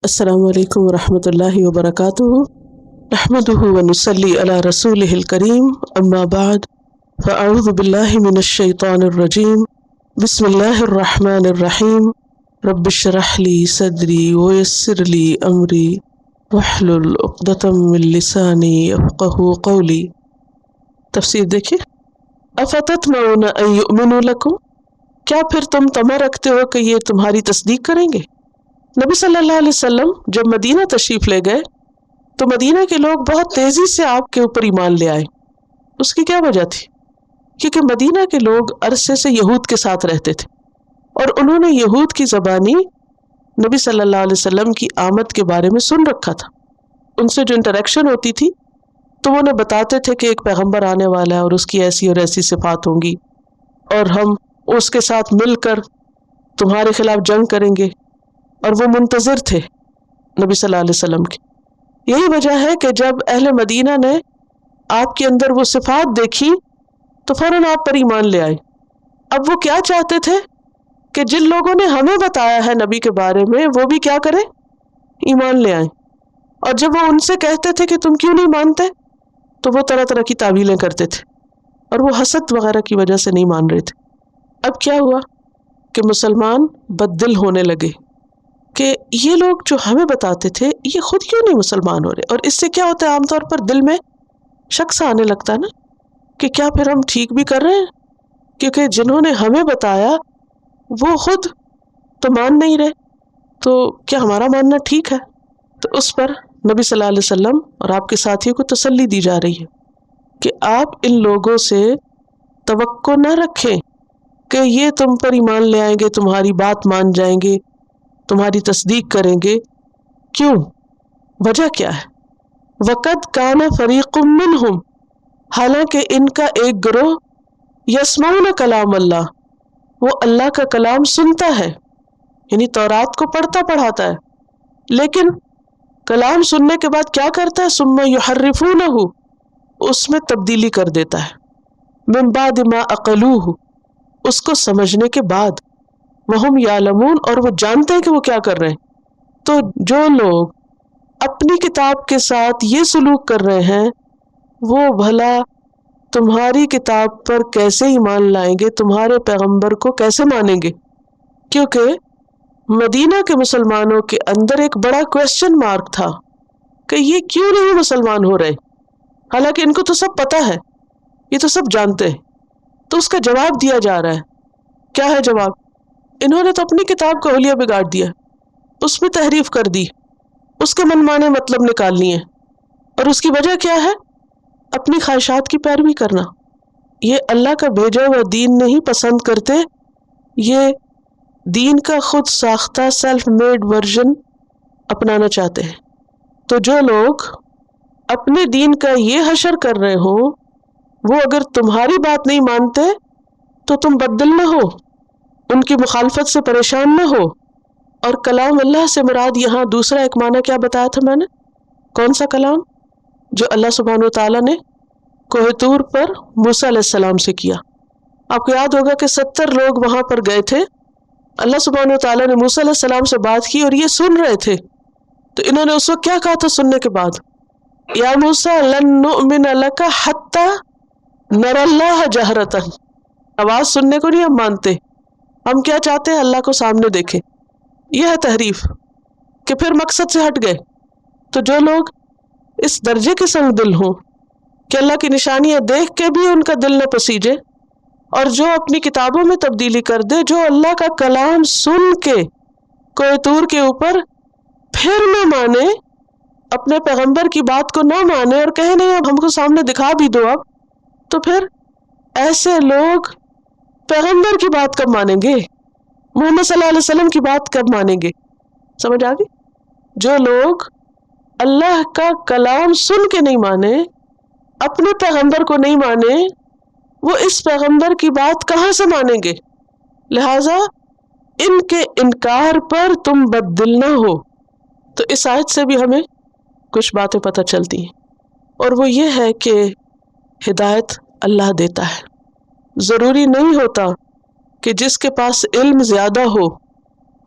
السلام علیکم ورحمۃ اللہ وبرکاتہ نحمده ونصلی علی رسولہ الکریم اما بعد فاعوذ باللہ من الشیطان الرجیم بسم اللہ الرحمن الرحیم رب اشرح لی صدری ویسر لی امری واحلل عقدۃ من لسانی یفقہوا قولی۔ تفسیر دیکھیے، افتطمعون ان یؤمنوا لکم، کیا پھر تم طمع رکھتے ہو کہ یہ تمہاری تصدیق کریں گے؟ نبی صلی اللہ علیہ وسلم جب مدینہ تشریف لے گئے تو مدینہ کے لوگ بہت تیزی سے آپ کے اوپر ایمان لے آئے۔ اس کی کیا وجہ تھی؟ کیونکہ مدینہ کے لوگ عرصے سے یہود کے ساتھ رہتے تھے اور انہوں نے یہود کی زبانی نبی صلی اللہ علیہ وسلم کی آمد کے بارے میں سن رکھا تھا۔ ان سے جو انٹریکشن ہوتی تھی تو وہ انہیں بتاتے تھے کہ ایک پیغمبر آنے والا ہے اور اس کی ایسی اور ایسی صفات ہوں گی، اور ہم اس کے ساتھ مل کر تمہارے خلاف جنگ کریں گے، اور وہ منتظر تھے نبی صلی اللہ علیہ وسلم کے۔ یہی وجہ ہے کہ جب اہل مدینہ نے آپ کے اندر وہ صفات دیکھی تو فوراً آپ پر ایمان لے آئے۔ اب وہ کیا چاہتے تھے کہ جن لوگوں نے ہمیں بتایا ہے نبی کے بارے میں وہ بھی کیا کریں؟ ایمان لے آئیں۔ اور جب وہ ان سے کہتے تھے کہ تم کیوں نہیں مانتے تو وہ طرح طرح کی تعویلیں کرتے تھے اور وہ حسد وغیرہ کی وجہ سے نہیں مان رہے تھے۔ اب کیا ہوا کہ مسلمان بد دل ہونے لگے کہ یہ لوگ جو ہمیں بتاتے تھے یہ خود کیوں نہیں مسلمان ہو رہے، اور اس سے کیا ہوتا ہے عام طور پر دل میں شک سا آنے لگتا ہے نا کہ کیا پھر ہم ٹھیک بھی کر رہے ہیں، کیونکہ جنہوں نے ہمیں بتایا وہ خود تو مان نہیں رہے، تو کیا ہمارا ماننا ٹھیک ہے؟ تو اس پر نبی صلی اللہ علیہ وسلم اور آپ کے ساتھیوں کو تسلی دی جا رہی ہے کہ آپ ان لوگوں سے توقع نہ رکھیں کہ یہ تم پر ایمان لے آئیں گے، تمہاری بات مان جائیں گے، تمہاری تصدیق کریں گے۔ کیوں؟ وجہ کیا ہے؟ وَقَدْ كَانَ فَرِيقٌ مِّنْهُمْ، حالانکہ ان کا ایک گروہ يَسْمَعُونَ كَلَامَ اللَّهِ، وہ اللہ کا کلام سنتا ہے، یعنی تورات کو پڑھتا پڑھاتا ہے، لیکن کلام سننے کے بعد کیا کرتا ہے؟ ثُمَّ يُحَرِّفُونَهُ، اس میں تبدیلی کر دیتا ہے، مِن بَعْدِ مَا عَقَلُوهُ، اس کو سمجھنے کے بعد، وَهُمْ يَعْلَمُونَ، اور وہ جانتے ہیں کہ وہ کیا کر رہے ہیں۔ تو جو لوگ اپنی کتاب کے ساتھ یہ سلوک کر رہے ہیں وہ بھلا تمہاری کتاب پر کیسے ایمان لائیں گے، تمہارے پیغمبر کو کیسے مانیں گے؟ کیونکہ مدینہ کے مسلمانوں کے اندر ایک بڑا کویسچن مارک تھا کہ یہ کیوں نہیں مسلمان ہو رہے، حالانکہ ان کو تو سب پتہ ہے، یہ تو سب جانتے ہیں۔ تو اس کا جواب دیا جا رہا ہے۔ کیا ہے جواب؟ انہوں نے تو اپنی کتاب کا حلیہ بگاڑ دیا، اس میں تحریف کر دی، اس کے من مانے مطلب نکال لیے، اور اس کی وجہ کیا ہے؟ اپنی خواہشات کی پیروی کرنا۔ یہ اللہ کا بھیجا ہوا دین نہیں پسند کرتے، یہ دین کا خود ساختہ سیلف میڈ ورژن اپنانا چاہتے ہیں۔ تو جو لوگ اپنے دین کا یہ حشر کر رہے ہوں وہ اگر تمہاری بات نہیں مانتے تو تم بددل نہ ہو، ان کی مخالفت سے پریشان نہ ہو۔ اور کلام اللہ سے مراد یہاں دوسرا ایک معنی کیا بتایا تھا میں نے؟ کون سا کلام؟ جو اللہ سبحانہ وتعالیٰ نے کوہ طور پر موسیٰ علیہ السلام سے کیا۔ آپ کو یاد ہوگا کہ 70 لوگ وہاں پر گئے تھے، اللہ سبحانہ وتعالیٰ نے موسیٰ علیہ السلام سے بات کی اور یہ سن رہے تھے، تو انہوں نے اس وقت کیا کہا تھا سننے کے بعد؟ یا موسیٰ لن نؤمن لک حتی نری اللہ جہرۃ، آواز سننے کو نہیں ہم مانتے، ہم کیا چاہتے ہیں؟ اللہ کو سامنے دیکھیں۔ یہ ہے تحریف کہ پھر مقصد سے ہٹ گئے۔ تو جو لوگ اس درجے کے سنگ دل ہوں کہ اللہ کی نشانیاں دیکھ کے بھی ان کا دل نہ پسیجے، اور جو اپنی کتابوں میں تبدیلی کر دے، جو اللہ کا کلام سن کے کوہ طور کے اوپر پھر نہ مانے، اپنے پیغمبر کی بات کو نہ مانے اور کہے نہیں اب ہم کو سامنے دکھا بھی دو، اب تو پھر ایسے لوگ پیغمبر کی بات کب مانیں گے؟ محمد صلی اللہ علیہ وسلم کی بات کب مانیں گے؟ سمجھ آ گئی؟ جو لوگ اللہ کا کلام سن کے نہیں مانے، اپنے پیغمبر کو نہیں مانے، وہ اس پیغمبر کی بات کہاں سے مانیں گے؟ لہٰذا ان کے انکار پر تم بد دل نہ ہو۔ تو اس آیت سے بھی ہمیں کچھ باتیں پتہ چلتی ہیں، اور وہ یہ ہے کہ ہدایت اللہ دیتا ہے۔ ضروری نہیں ہوتا کہ جس کے پاس علم زیادہ ہو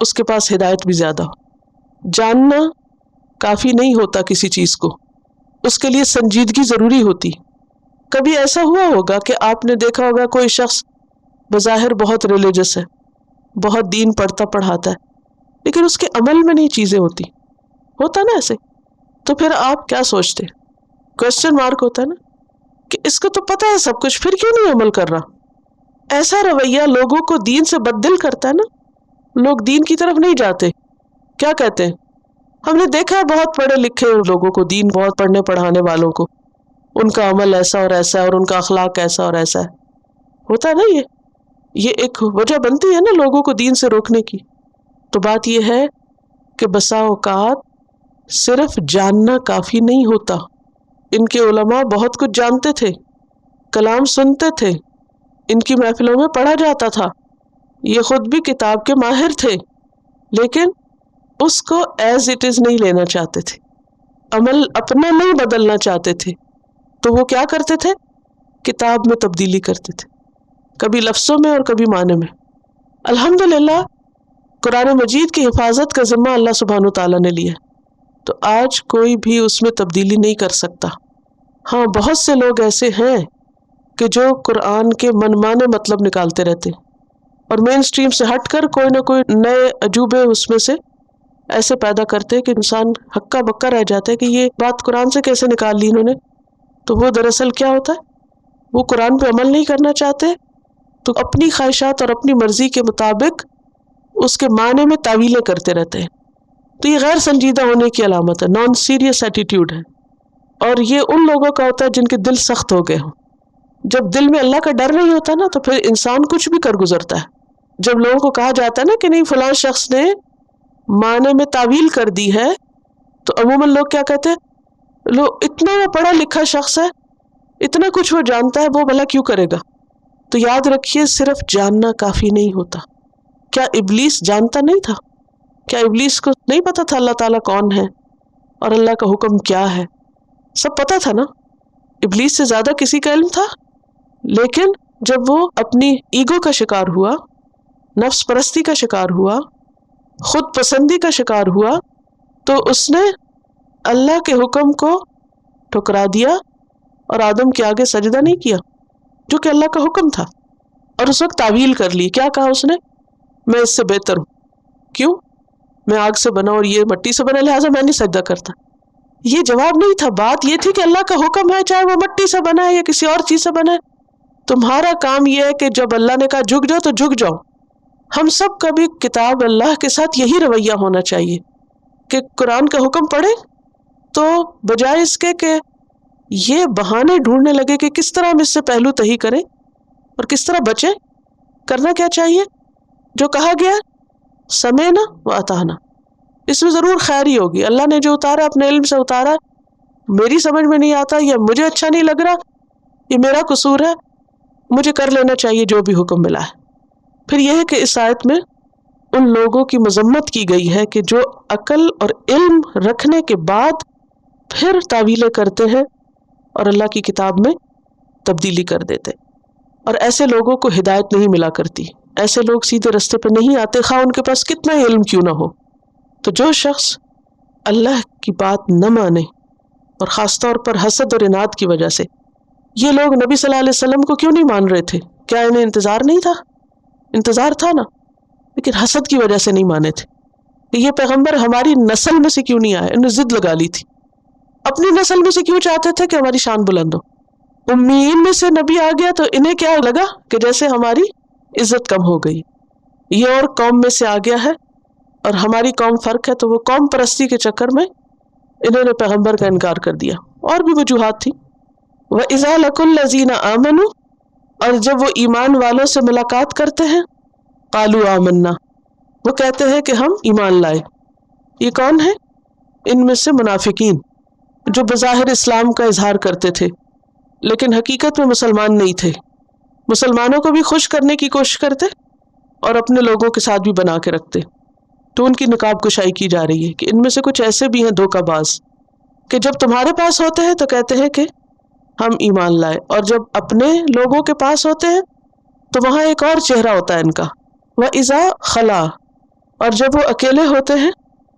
اس کے پاس ہدایت بھی زیادہ ہو۔ جاننا کافی نہیں ہوتا کسی چیز کو، اس کے لیے سنجیدگی ضروری ہوتی۔ کبھی ایسا ہوا ہوگا کہ آپ نے دیکھا ہوگا کوئی شخص بظاہر بہت ریلیجس ہے، بہت دین پڑھتا پڑھاتا ہے، لیکن اس کے عمل میں نہیں چیزیں ہوتی، ہوتا نا ایسے؟ تو پھر آپ کیا سوچتے؟ کوسچن مارک ہوتا ہے نا کہ اس کو تو پتہ ہے سب کچھ، پھر کیوں نہیں عمل کر رہا؟ ایسا رویہ لوگوں کو دین سے بددل کرتا ہے نا، لوگ دین کی طرف نہیں جاتے۔ کیا کہتے ہیں؟ ہم نے دیکھا ہے بہت پڑھے لکھے لوگوں کو، دین بہت پڑھنے پڑھانے والوں کو، ان کا عمل ایسا اور ایسا ہے اور ان کا اخلاق ایسا اور ایسا ہے، ہوتا ہے نا؟ یہ ایک وجہ بنتی ہے نا لوگوں کو دین سے روکنے کی۔ تو بات یہ ہے کہ بسا اوقات صرف جاننا کافی نہیں ہوتا۔ ان کے علماء بہت کچھ جانتے تھے، کلام سنتے تھے، ان کی محفلوں میں پڑھا جاتا تھا، یہ خود بھی کتاب کے ماہر تھے، لیکن اس کو ایز اٹ از نہیں لینا چاہتے تھے، عمل اپنا نہیں بدلنا چاہتے تھے۔ تو وہ کیا کرتے تھے؟ کتاب میں تبدیلی کرتے تھے، کبھی لفظوں میں اور کبھی معنی میں۔ الحمدللہ قرآن مجید کی حفاظت کا ذمہ اللہ سبحانہ تعالیٰ نے لیا، تو آج کوئی بھی اس میں تبدیلی نہیں کر سکتا۔ ہاں، بہت سے لوگ ایسے ہیں کہ جو قرآن کے منمانے مطلب نکالتے رہتے اور مین سٹریم سے ہٹ کر کوئی نہ کوئی نئے عجوبے اس میں سے ایسے پیدا کرتے کہ انسان ہکا بکا رہ جاتا ہے کہ یہ بات قرآن سے کیسے نکال لی انہوں نے۔ تو وہ دراصل کیا ہوتا ہے، وہ قرآن پہ عمل نہیں کرنا چاہتے، تو اپنی خواہشات اور اپنی مرضی کے مطابق اس کے معنی میں تعویلیں کرتے رہتے ہیں۔ تو یہ غیر سنجیدہ ہونے کی علامت ہے، نان سیریس ایٹیٹیوڈ ہے، اور یہ ان لوگوں کا ہوتا ہے جن کے دل سخت ہو گئے ہوں۔ جب دل میں اللہ کا ڈر نہیں ہوتا نا تو پھر انسان کچھ بھی کر گزرتا ہے۔ جب لوگوں کو کہا جاتا ہے نا کہ نہیں فلاں شخص نے معنی میں تعویل کر دی ہے، تو عموماً لوگ کیا کہتے ہیں، لوگ اتنا وہ پڑھا لکھا شخص ہے، اتنا کچھ وہ جانتا ہے، وہ بھلا کیوں کرے گا؟ تو یاد رکھیے صرف جاننا کافی نہیں ہوتا۔ کیا ابلیس جانتا نہیں تھا؟ کیا ابلیس کو نہیں پتا تھا اللہ تعالیٰ کون ہے اور اللہ کا حکم کیا ہے؟ سب پتا تھا نا، ابلیس سے زیادہ کسی کا علم تھا؟ لیکن جب وہ اپنی ایگو کا شکار ہوا، نفس پرستی کا شکار ہوا، خود پسندی کا شکار ہوا، تو اس نے اللہ کے حکم کو ٹھکرا دیا اور آدم کے آگے سجدہ نہیں کیا جو کہ اللہ کا حکم تھا، اور اس وقت تعویل کر لی۔ کیا کہا اس نے؟ میں اس سے بہتر ہوں، کیوں؟ میں آگ سے بنا اور یہ مٹی سے بنا، لہٰذا میں نہیں سجدہ کرتا۔ یہ جواب نہیں تھا، بات یہ تھی کہ اللہ کا حکم ہے، چاہے وہ مٹی سے بنا ہے یا کسی اور چیز سے بنا ہے، تمہارا کام یہ ہے کہ جب اللہ نے کہا جھک جاؤ تو جھک جاؤ۔ ہم سب کا بھی کتاب اللہ کے ساتھ یہی رویہ ہونا چاہیے کہ قرآن کا حکم پڑھے تو بجائے اس کے کہ یہ بہانے ڈھونڈنے لگے کہ کس طرح ہم اس سے پہلو تہی کریں اور کس طرح بچیں، کرنا کیا چاہیے؟ جو کہا گیا سمعنا و اطعنا، اس میں ضرور خیر ہی ہوگی۔ اللہ نے جو اتارا اپنے علم سے اتارا، میری سمجھ میں نہیں آتا یا مجھے اچھا نہیں لگ رہا، یہ میرا قصور ہے، مجھے کر لینا چاہیے جو بھی حکم ملا ہے۔ پھر یہ ہے کہ اس آیت میں ان لوگوں کی مذمت کی گئی ہے کہ جو عقل اور علم رکھنے کے بعد پھر تعویلیں کرتے ہیں اور اللہ کی کتاب میں تبدیلی کر دیتے، اور ایسے لوگوں کو ہدایت نہیں ملا کرتی، ایسے لوگ سیدھے رستے پہ نہیں آتے، خواہ ان کے پاس کتنا ہی علم کیوں نہ ہو۔ تو جو شخص اللہ کی بات نہ مانے، اور خاص طور پر حسد اور اناد کی وجہ سے، یہ لوگ نبی صلی اللہ علیہ وسلم کو کیوں نہیں مان رہے تھے؟ کیا انہیں انتظار نہیں تھا؟ انتظار تھا نا، لیکن حسد کی وجہ سے نہیں مانے تھے کہ یہ پیغمبر ہماری نسل میں سے کیوں نہیں آئے۔ انہوں نے ضد لگا لی تھی، اپنی نسل میں سے کیوں چاہتے تھے کہ ہماری شان بلند ہو؟ امیین میں سے نبی آ گیا تو انہیں کیا لگا کہ جیسے ہماری عزت کم ہو گئی، یہ اور قوم میں سے آ گیا ہے اور ہماری قوم فرق ہے، تو وہ قوم پرستی کے چکر میں انہوں نے پیغمبر کا انکار کر دیا، اور بھی وجوہات تھی۔ وَإِذَا لَقُوا الَّذِينَ آمَنُوا، اور جب وہ ایمان والوں سے ملاقات کرتے ہیں، قَالُوا آمَنَّا، وہ کہتے ہیں کہ ہم ایمان لائے۔ یہ کون ہے؟ ان میں سے منافقین، جو بظاہر اسلام کا اظہار کرتے تھے لیکن حقیقت میں مسلمان نہیں تھے، مسلمانوں کو بھی خوش کرنے کی کوشش کرتے اور اپنے لوگوں کے ساتھ بھی بنا کے رکھتے۔ تو ان کی نقاب کشائی کی جا رہی ہے کہ ان میں سے کچھ ایسے بھی ہیں دھوکہ باز کہ جب تمہارے پاس ہوتے ہیں تو کہتے ہیں کہ ہم ایمان لائے، اور جب اپنے لوگوں کے پاس ہوتے ہیں تو وہاں ایک اور چہرہ ہوتا ہے ان کا۔ وَإِذَا خَلَا، اور جب وہ اکیلے ہوتے ہیں،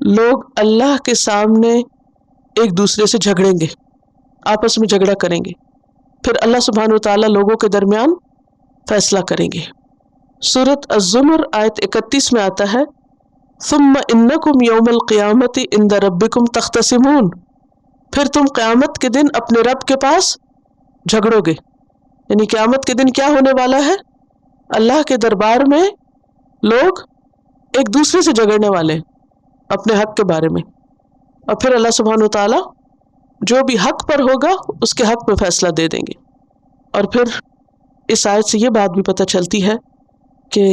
لوگ اللہ کے سامنے ایک دوسرے سے جھگڑیں گے، آپس میں جھگڑا کریں گے، پھر اللہ سبحانہ وتعالیٰ لوگوں کے درمیان فیصلہ کریں گے۔ سورۃ الزمر آیت 31 میں آتا ہے ثم انکم یوم القیامت عند ربکم تختصمون، پھر تم قیامت کے دن اپنے رب کے پاس جھگڑو گے۔ یعنی قیامت کے دن کیا ہونے والا ہے؟ اللہ کے دربار میں لوگ ایک دوسرے سے جھگڑنے والے ہیں اپنے حق کے بارے میں، اور پھر اللہ سبحانہ وتعالیٰ جو بھی حق پر ہوگا اس کے حق میں فیصلہ دے دیں گے۔ اور پھر اس آیت سے یہ بات بھی پتہ چلتی ہے کہ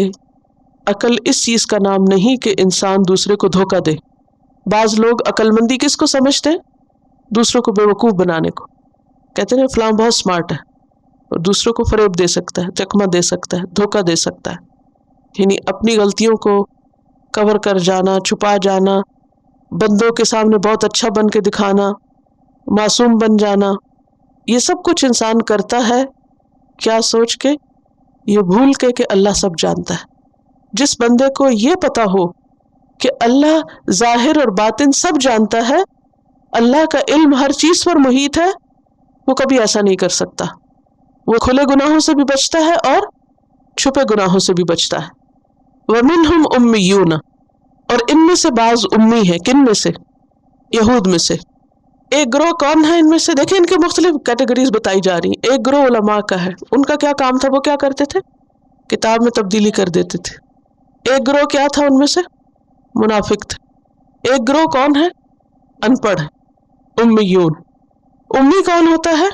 عقل اس چیز کا نام نہیں کہ انسان دوسرے کو دھوکہ دے۔ بعض لوگ عقل مندی کس کو سمجھتے ہیں؟ دوسروں کو بے وقوف بنانے کو۔ کہتے ہیں فلاں بہت سمارٹ ہے اور دوسروں کو فریب دے سکتا ہے، چکمہ دے سکتا ہے، دھوکہ دے سکتا ہے۔ یعنی اپنی غلطیوں کو کور کر جانا، چھپا جانا، بندوں کے سامنے بہت اچھا بن کے دکھانا، معصوم بن جانا، یہ سب کچھ انسان کرتا ہے کیا سوچ کے؟ یہ بھول کے کہ اللہ سب جانتا ہے۔ جس بندے کو یہ پتا ہو کہ اللہ ظاہر اور باطن سب جانتا ہے، اللہ کا علم ہر چیز پر محیط ہے، وہ کبھی ایسا نہیں کر سکتا۔ وہ کھلے گناہوں سے بھی بچتا ہے اور چھپے گناہوں سے بھی بچتا ہے۔ وَمِنْهُمْ أُمِّيُّونَ، اور ان میں سے بعض امی ہیں۔ کن میں سے؟ یہود میں سے۔ ایک گروہ کون ہے ان میں سے؟ دیکھیں ان کے مختلف کیٹیگریز بتائی جا رہی ہیں۔ ایک گروہ علماء کا ہے، ان کا کیا کام تھا؟ وہ کیا کرتے تھے؟ کتاب میں تبدیلی کر دیتے تھے۔ ایک گروہ کیا تھا ان میں سے؟ منافق تھے۔ ایک گروہ کون ہے؟ ان پڑھ ہے، امیون۔ امی کون ہوتا ہے؟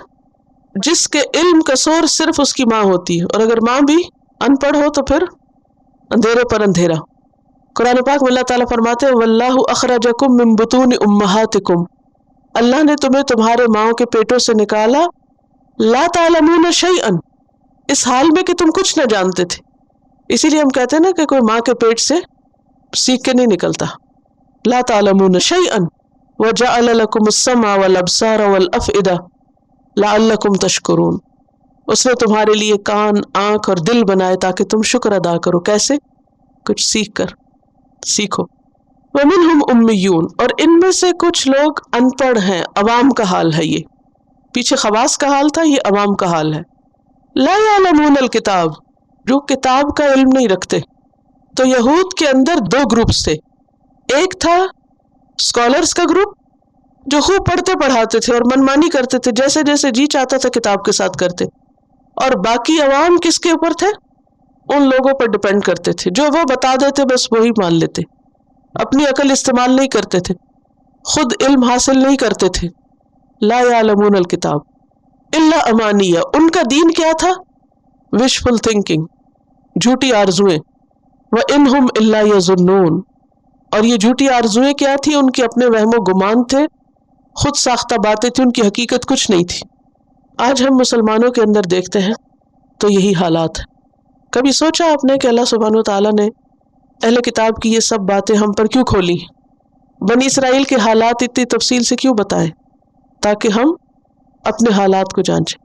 جس کے علم کا سورس صرف اس کی ماں ہوتی ہے، اور اگر ماں بھی ان پڑھ ہو تو پھر اندھیرے پر اندھیرا۔ قرآن پاک میں اللہ تعالیٰ فرماتے ہیں وَاللَّهُ أَخْرَجَكُم مِّن بُطُونِ أُمَّهَاتِكُم، اللہ نے تمہیں تمہارے ماؤں کے پیٹوں سے نکالا، لا تعلمون شیئا، اس حال میں کہ تم کچھ نہ جانتے تھے۔ اسی لیے ہم کہتے ہیں نا کہ کوئی ماں کے پیٹ سے سیکھ کے نہیں نکلتا۔ لا تعلمون شیئا وَجَعَلَ لَكُمُ السَّمْعَ وَالْأَبْصَارَ وَالْأَفْئِدَةَ لَعَلَّكُمْ تَشْكُرُونَ، اس نے تمہارے لیے کان، آنکھ اور دل بنائے تاکہ تم شکر ادا کرو۔ کیسے؟ کچھ سیکھ کر۔ سیکھو۔ وَمِنْهُمْ أُمِّيُّونَ، اور ان میں سے کچھ لوگ ان پڑھ ہیں، عوام کا حال ہے یہ۔ پیچھے خواص کا حال تھا، یہ عوام کا حال ہے۔ لا يعلمون الکتاب، جو کتاب کا علم نہیں رکھتے۔ تو یہود کے اندر دو گروپس تھے۔ ایک تھا اسکالرس کا گروپ جو خوب پڑھتے پڑھاتے تھے اور منمانی کرتے تھے، جیسے جیسے جی چاہتا تھا کتاب کے ساتھ کرتے، اور باقی عوام کس کے اوپر تھے؟ ان لوگوں پر ڈپینڈ کرتے تھے، جو وہ بتا دیتے بس وہی مان لیتے، اپنی عقل استعمال نہیں کرتے تھے، خود علم حاصل نہیں کرتے تھے۔ لا یعلمون الکتاب الا امانیہ، ان کا دین کیا تھا؟ وشفل تھنکنگ، جھوٹی آرزویں۔ وَإِنْهُمْ إِلَّا يَظُنُّونَ، اور یہ جھوٹی آرزویں کیا تھی؟ ان کے اپنے وہم و گمان تھے، خود ساختہ باتیں تھیں، ان کی حقیقت کچھ نہیں تھی۔ آج ہم مسلمانوں کے اندر دیکھتے ہیں تو یہی حالات ہیں۔ کبھی سوچا آپ نے کہ اللہ سبحانہ وتعالیٰ نے اہل کتاب کی یہ سب باتیں ہم پر کیوں کھولی؟ بنی اسرائیل کے حالات اتنی تفصیل سے کیوں بتائے؟ تاکہ ہم اپنے حالات کو جانچیں۔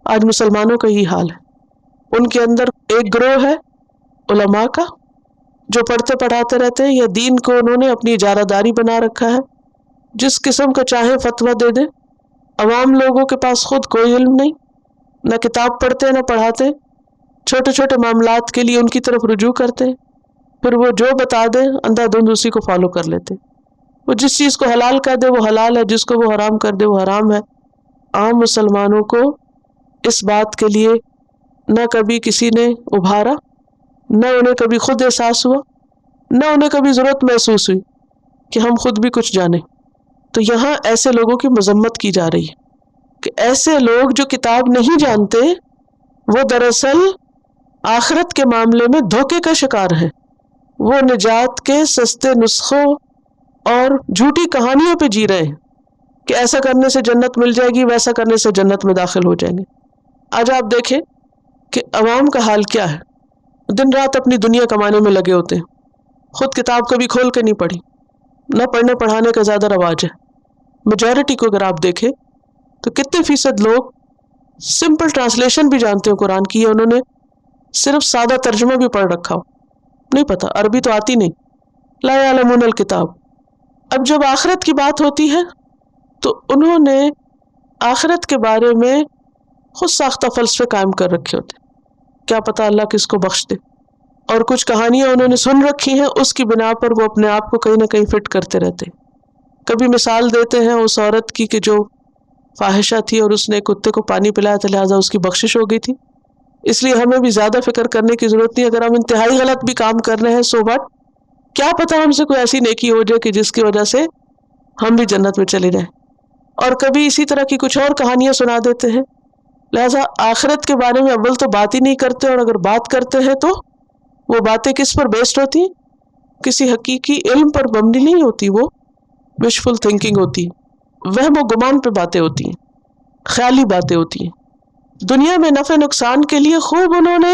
آج مسلمانوں کا یہی حال ہے۔ ان کے اندر ایک گروہ ہے علماء کا جو پڑھتے پڑھاتے رہتے ہیں، یا دین کو انہوں نے اپنی اجارہ داری بنا رکھا ہے، جس قسم کا چاہے فتویٰ دے دیں۔ عوام لوگوں کے پاس خود کوئی علم نہیں، نہ کتاب پڑھتے نہ پڑھاتے، چھوٹے چھوٹے معاملات کے لیے ان کی طرف رجوع کرتے، پھر وہ جو بتا دیں اندھا دھند اسی کو فالو کر لیتے۔ وہ جس چیز کو حلال کر دے وہ حلال ہے، جس کو وہ حرام کر دے وہ حرام ہے۔ عام مسلمانوں کو اس بات کے لیے نہ کبھی کسی نے ابھارا، نہ انہیں کبھی خود احساس ہوا، نہ انہیں کبھی ضرورت محسوس ہوئی کہ ہم خود بھی کچھ جانیں۔ تو یہاں ایسے لوگوں کی مذمت کی جا رہی ہے کہ ایسے لوگ جو کتاب نہیں جانتے وہ دراصل آخرت کے معاملے میں دھوکے کا شکار ہیں۔ وہ نجات کے سستے نسخوں اور جھوٹی کہانیوں پہ جی رہے ہیں کہ ایسا کرنے سے جنت مل جائے گی، ویسا کرنے سے جنت میں داخل ہو جائیں گے۔ آج آپ دیکھیں کہ عوام کا حال کیا ہے، دن رات اپنی دنیا کمانے میں لگے ہوتے ہیں، خود کتاب کبھی کھول کے نہیں پڑھی، نہ پڑھنے پڑھانے کا زیادہ رواج ہے۔ میجورٹی کو اگر آپ دیکھیں تو کتنے فیصد لوگ سمپل ٹرانسلیشن بھی جانتے ہیں قرآن کی، انہوں نے صرف سادہ ترجمہ بھی پڑھ رکھا ہو، نہیں پتہ، عربی تو آتی نہیں۔ لا یعلمون الکتاب، اب جب آخرت کی بات ہوتی ہے تو انہوں نے آخرت کے بارے میں خود ساختہ فلسفے قائم کر رکھے ہوتے، کیا پتہ اللہ کس کو بخش دے، اور کچھ کہانیاں انہوں نے سن رکھی ہیں، اس کی بنا پر وہ اپنے آپ کو کہیں نہ کہیں فٹ کرتے رہتے۔ کبھی مثال دیتے ہیں اس عورت کی کہ جو فاحشہ تھی اور اس نے کتے کو پانی پلایا تھا لہٰذا اس کی بخشش ہو گئی تھی، اس لیے ہمیں بھی زیادہ فکر کرنے کی ضرورت نہیں۔ اگر ہم انتہائی غلط بھی کام کر رہے ہیں سو بٹ، کیا پتہ ہم سے کوئی ایسی نیکی ہو جائے کہ جس کی وجہ سے ہم بھی جنت میں چلے جائیں۔ اور کبھی اسی طرح کی کچھ اور کہانیاں سنا دیتے ہیں، لہٰذا آخرت کے بارے میں اول تو بات ہی نہیں کرتے، اور اگر بات کرتے ہیں تو وہ باتیں کس پر بیسڈ ہوتی ہیں؟ کسی حقیقی علم پر مبنی نہیں ہوتی، وہ وشفل تھنکنگ ہوتی ہے، وہم و گمان پہ باتیں ہوتی ہیں، خیالی باتیں ہوتی ہیں۔ دنیا میں نفع نقصان کے لیے خوب انہوں نے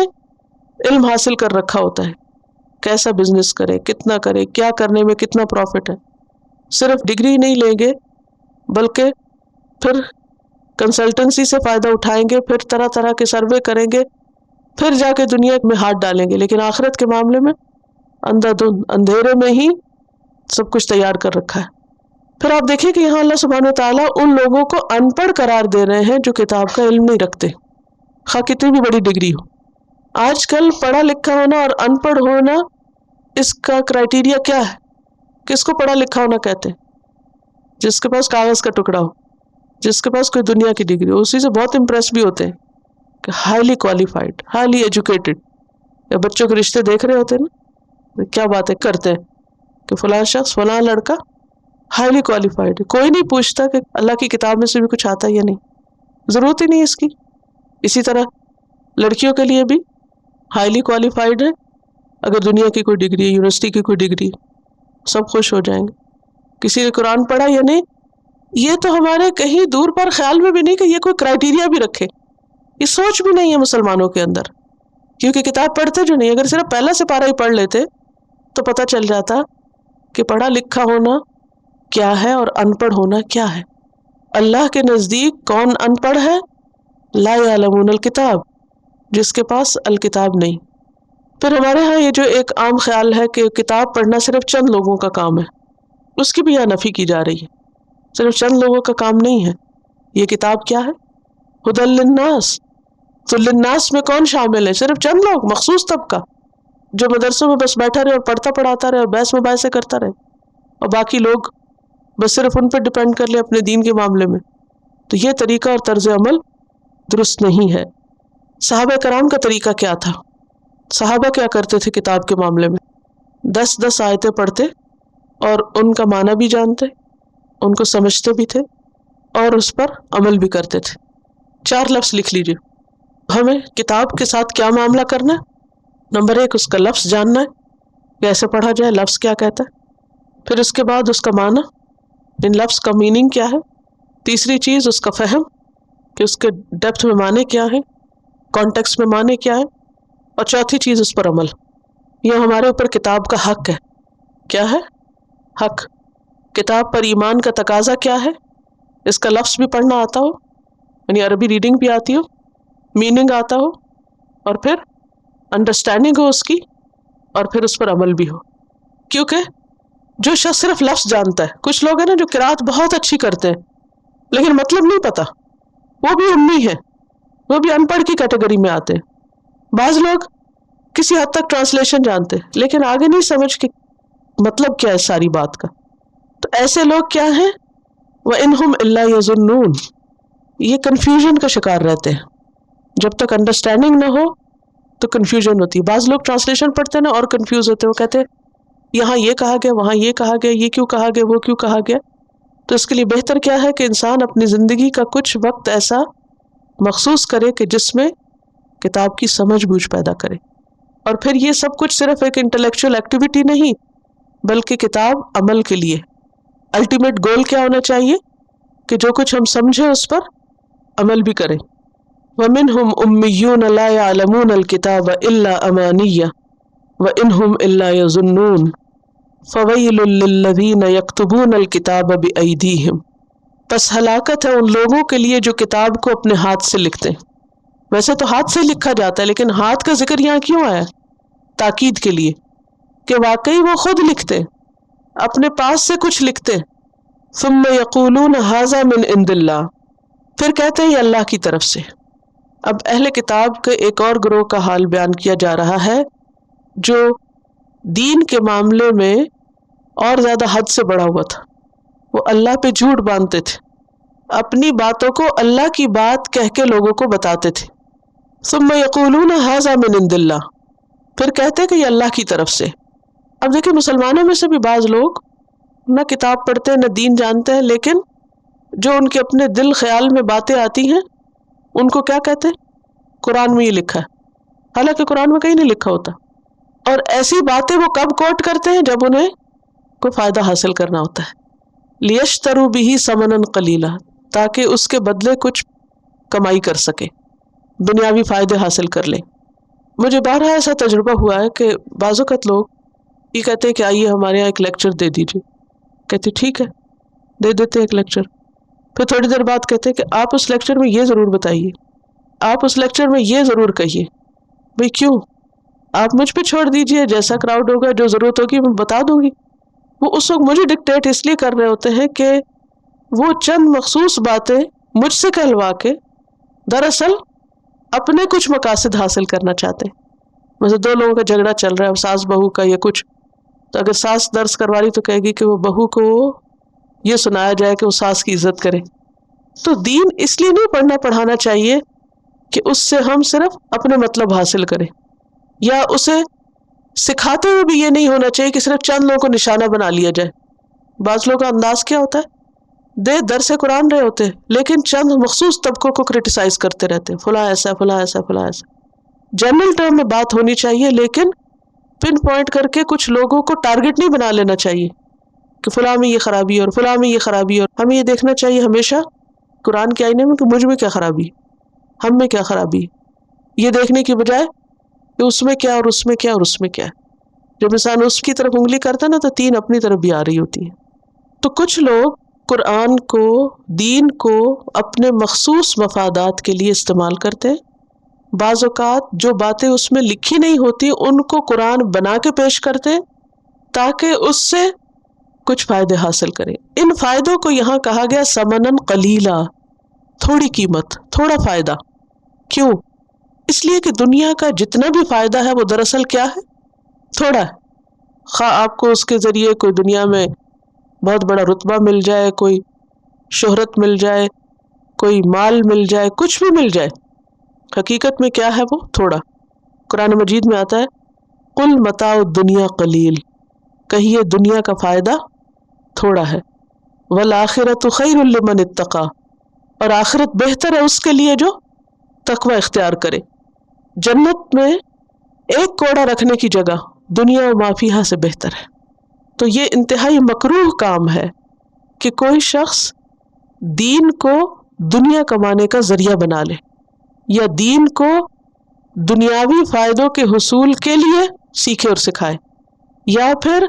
علم حاصل کر رکھا ہوتا ہے، کیسا بزنس کرے، کتنا کرے، کیا کرنے میں کتنا پروفٹ ہے۔ صرف ڈگری نہیں لیں گے بلکہ پھر کنسلٹنسی سے فائدہ اٹھائیں گے، پھر طرح طرح کے سروے کریں گے، پھر جا کے دنیا میں ہاتھ ڈالیں گے، لیکن آخرت کے معاملے میں اندھا دھند اندھیرے میں ہی سب کچھ تیار کر رکھا ہے۔ پھر آپ دیکھیں کہ یہاں اللہ سبحانہ وتعالیٰ ان لوگوں کو ان پڑھ قرار دے رہے ہیں جو کتاب کا علم نہیں رکھتے، خواہ کتنی بھی بڑی ڈگری ہو۔ آج کل پڑھا لکھا ہونا اور ان پڑھ ہونا، اس کا کرائیٹیریا کیا ہے؟ کس کو پڑھا لکھا ہونا کہتے ہیں؟ جس کے پاس کاغذ کا ٹکڑا ہو، جس کے پاس کوئی دنیا کی ڈگری ہو، اسی سے بہت امپریس بھی ہوتے ہیں کہ ہائیلی کوالیفائڈ، ہائیلی ایجوکیٹڈ۔ یا بچوں کے رشتے دیکھ رہے ہوتے ہیں نا، کیا باتیں کرتے ہیں کہ فلاں شخص فلاں لڑکا ہائیلی کوالیفائڈ ہے، کوئی نہیں پوچھتا کہ اللہ کی کتاب میں سے بھی کچھ آتا ہے یا نہیں، ضرورت ہی نہیں اس کی۔ اسی طرح لڑکیوں کے لیے بھی ہائیلی کوالیفائڈ ہے، اگر دنیا کی کوئی ڈگری ہے، یونیورسٹی کی کوئی ڈگری، سب خوش ہو جائیں گے۔ کسی نے قرآن پڑھا یا نہیں، یہ تو ہمارے کہیں دور پر خیال میں بھی نہیں کہ یہ کوئی کرائیٹیریا بھی رکھے، یہ سوچ بھی نہیں ہے مسلمانوں کے اندر، کیونکہ کتاب پڑھتے جو نہیں۔ اگر صرف پہلا سپارہ ہی پڑھ لیتے تو پتہ چل جاتا کہ پڑھا لکھا ہونا کیا ہے اور ان پڑھ ہونا کیا ہے۔ اللہ کے نزدیک کون ان پڑھ ہے؟ لا یعلمون الکتاب، جس کے پاس الکتاب نہیں۔ پھر ہمارے ہاں یہ جو ایک عام خیال ہے کہ کتاب پڑھنا صرف چند لوگوں کا کام ہے، اس کی بھی یہاں نفی کی جا رہی ہے۔ صرف چند لوگوں کا کام نہیں ہے، یہ کتاب کیا ہے؟ ہدی للناس۔ تو للناس میں کون شامل ہے؟ صرف چند لوگ، مخصوص طبقہ جو مدرسوں میں بس بیٹھا رہے اور پڑھتا پڑھاتا رہے اور بحث مباحثے کرتا رہے، اور باقی لوگ بس صرف ان پہ ڈپینڈ کر لیں اپنے دین کے معاملے میں۔ تو یہ طریقہ اور طرز عمل درست نہیں ہے۔ صحابہ کرام کا طریقہ کیا تھا؟ صحابہ کیا کرتے تھے کتاب کے معاملے میں؟ 10 آیتیں پڑھتے اور ان کا معنی بھی جانتے، ان کو سمجھتے بھی تھے اور اس پر عمل بھی کرتے تھے۔ 4 لفظ لکھ لیجیے۔ ہمیں کتاب کے ساتھ کیا معاملہ کرنا ہے؟ نمبر 1 اس کا لفظ جاننا ہے، کیسے پڑھا جائے، لفظ کیا کہتا ہے۔ پھر اس کے بعد اس کا معنی، ان لفظ کا میننگ کیا ہے۔ تیسری چیز اس کا فہم، کہ اس کے ڈیپتھ میں معنی کیا ہے، کانٹیکسٹ میں معنی کیا ہے۔ اور چوتھی چیز اس پر عمل۔ یہ ہمارے اوپر کتاب کا حق ہے۔ کیا ہے؟ حق۔ کتاب پر ایمان کا تقاضا کیا ہے؟ اس کا لفظ بھی پڑھنا آتا ہو، یعنی عربی ریڈنگ بھی آتی ہو، میننگ آتا ہو، اور پھر انڈرسٹینڈنگ ہو اس کی، اور پھر اس پر عمل بھی ہو۔ کیونکہ جو شخص صرف لفظ جانتا ہے، کچھ لوگ ہیں نا جو قرات بہت اچھی کرتے ہیں لیکن مطلب نہیں پتا، وہ بھی امی ہے، وہ بھی ان پڑھ کی کیٹیگری میں آتے ہیں۔ بعض لوگ کسی حد تک ٹرانسلیشن جانتے ہیں لیکن آگے نہیں سمجھ کے مطلب کیا ہے ساری بات کا۔ تو ایسے لوگ کیا ہیں؟ وَإِنْهُمْ إِلَّا يَظُنُّونَ، یہ کنفیوژن کا شکار رہتے ہیں۔ جب تک انڈرسٹینڈنگ نہ ہو تو کنفیوژن ہوتی ہے۔ بعض لوگ ٹرانسلیشن پڑھتے ہیں نا اور کنفیوز ہوتے ہیں، وہ کہتے ہیں یہاں یہ کہا گیا، وہاں یہ کہا گیا، یہ کیوں کہا گیا، وہ کیوں کہا گیا۔ تو اس کے لیے بہتر کیا ہے کہ انسان اپنی زندگی کا کچھ وقت ایسا مخصوص کرے کہ جس میں کتاب کی سمجھ بوجھ پیدا کرے۔ اور پھر یہ سب کچھ صرف ایک انٹلیکچوئل ایکٹیویٹی نہیں بلکہ کتاب عمل کے لیے۔ الٹیمیٹ گول کیا ہونا چاہیے؟ کہ جو کچھ ہم سمجھیں اس پر عمل بھی کریں۔ وَمِنْهُمْ أُمِّيُّونَ لَا يَعْلَمُونَ الْكِتَابَ إِلَّا أَمَانِيَّ وَإِنْهُمْ إِلَّا يَظُنُّونَ فَوَيْلٌ لِّلَّذِينَ يَكْتُبُونَ الْكِتَابَ بِأَيْدِيهِمْ، پس ہلاکت ہے ان لوگوں کے لیے جو کتاب کو اپنے ہاتھ سے لکھتے ہیں۔ ویسے تو ہاتھ سے لکھا جاتا ہے لیکن ہاتھ کا ذکر یہاں کیوں آیا؟ تاکید کے لیے کہ واقعی وہ خود لکھتے ہیں، اپنے پاس سے کچھ لکھتے ہیں. ثم یقولون ھذا من عند اللہ، پھر کہتے ہیں یہ اللہ کی طرف سے. اب اہل کتاب کے ایک اور گروہ کا حال بیان کیا جا رہا ہے جو دین کے معاملے میں اور زیادہ حد سے بڑھا ہوا تھا. وہ اللہ پہ جھوٹ باندھتے تھے، اپنی باتوں کو اللہ کی بات کہہ کے لوگوں کو بتاتے تھے. ثم یقولون ھذا من عند اللہ، پھر کہتے کہ یہ اللہ کی طرف سے. اب دیکھیں مسلمانوں میں سے بھی بعض لوگ نہ کتاب پڑھتے ہیں نہ دین جانتے ہیں، لیکن جو ان کے اپنے دل خیال میں باتیں آتی ہیں ان کو کیا کہتے ہیں؟ قرآن میں یہ لکھا ہے، حالانکہ قرآن میں کہیں نہیں لکھا ہوتا. اور ایسی باتیں وہ کب کوٹ کرتے ہیں؟ جب انہیں کوئی فائدہ حاصل کرنا ہوتا ہے. لیشتروا بہ ثمنا قلیلا، تاکہ اس کے بدلے کچھ کمائی کر سکے، دنیاوی فائدے حاصل کر لیں. مجھے بارہا ایسا تجربہ ہوا ہے کہ بعض اوقات لوگ یہ کہتے ہیں کہ آئیے ہمارے یہاں ایک لیکچر دے دیجیے. کہتے ٹھیک ہے دے دیتے ایک لیکچر. پھر تھوڑی دیر بعد کہتے ہیں کہ آپ اس لیکچر میں یہ ضرور بتائیے، آپ اس لیکچر میں یہ ضرور کہیے. بھئی کیوں؟ آپ مجھ پہ چھوڑ دیجیے، جیسا کراؤڈ ہوگا جو ضرورت ہوگی میں بتا دوں گی. وہ اس وقت مجھے ڈکٹیٹ اس لیے کر رہے ہوتے ہیں کہ وہ چند مخصوص باتیں مجھ سے کہلوا کے دراصل اپنے کچھ مقاصد حاصل کرنا چاہتے ہیں. مثلا دو لوگوں کا جھگڑا چل رہا ہے، ساس بہو کا یا کچھ، تو اگر ساس درس کروا رہی تو کہے گی کہ وہ بہو کو یہ سنایا جائے کہ وہ ساس کی عزت کرے. تو دین اس لیے نہیں پڑھنا پڑھانا چاہیے کہ اس سے ہم صرف اپنے مطلب حاصل کریں، یا اسے سکھاتے ہوئے بھی یہ نہیں ہونا چاہیے کہ صرف چند لوگوں کو نشانہ بنا لیا جائے. بعض لوگوں کا انداز کیا ہوتا ہے، درس قرآن رہے ہوتے ہیں لیکن چند مخصوص طبقوں کو کرٹیسائز کرتے رہتے ہیں، فلاں ایسا فلاں ایسا فلاں ایسا. جنرل ٹرم میں بات ہونی چاہیے لیکن پن پوائنٹ کر کے کچھ لوگوں کو ٹارگٹ نہیں بنا لینا چاہیے کہ فلاں میں یہ خرابی ہے اور فلاں میں یہ خرابی ہے. اور ہمیں یہ دیکھنا چاہیے ہمیشہ قرآن کے آئینے میں کہ مجھ میں کیا خرابی ہے، ہم میں کیا خرابی ہے، یہ دیکھنے کی بجائے کہ اس میں کیا اور اس میں کیا اور اس میں کیا ہے. جب انسان اس کی طرف انگلی کرتا ہے نا تو تین اپنی طرف بھی آ رہی ہوتی ہے. تو کچھ لوگ قرآن کو، دین کو اپنے مخصوص مفادات کے لیے استعمال کرتے ہیں. بعض اوقات جو باتیں اس میں لکھی نہیں ہوتی ان کو قرآن بنا کے پیش کرتے ہیں تاکہ اس سے کچھ فائدے حاصل کریں. ان فائدوں کو یہاں کہا گیا ثمنن قلیلا، تھوڑی قیمت، تھوڑا فائدہ. کیوں؟ اس لیے کہ دنیا کا جتنا بھی فائدہ ہے وہ دراصل کیا ہے؟ تھوڑا ہے. خواہ آپ کو اس کے ذریعے کوئی دنیا میں بہت بڑا رتبہ مل جائے، کوئی شہرت مل جائے، کوئی مال مل جائے، کچھ بھی مل جائے، حقیقت میں کیا ہے وہ تھوڑا. قرآن مجید میں آتا ہے قل متاع الدنیا قلیل، کہیے دنیا کا فائدہ تھوڑا ہے. والآخرۃ خیر لمن اتقی، اور آخرت بہتر ہے اس کے لیے جو تقوی اختیار کرے. جنت میں ایک کوڑا رکھنے کی جگہ دنیا و ما فیہا سے بہتر ہے. تو یہ انتہائی مکروہ کام ہے کہ کوئی شخص دین کو دنیا کمانے کا ذریعہ بنا لے، یا دین کو دنیاوی فائدوں کے حصول کے لیے سیکھے اور سکھائے، یا پھر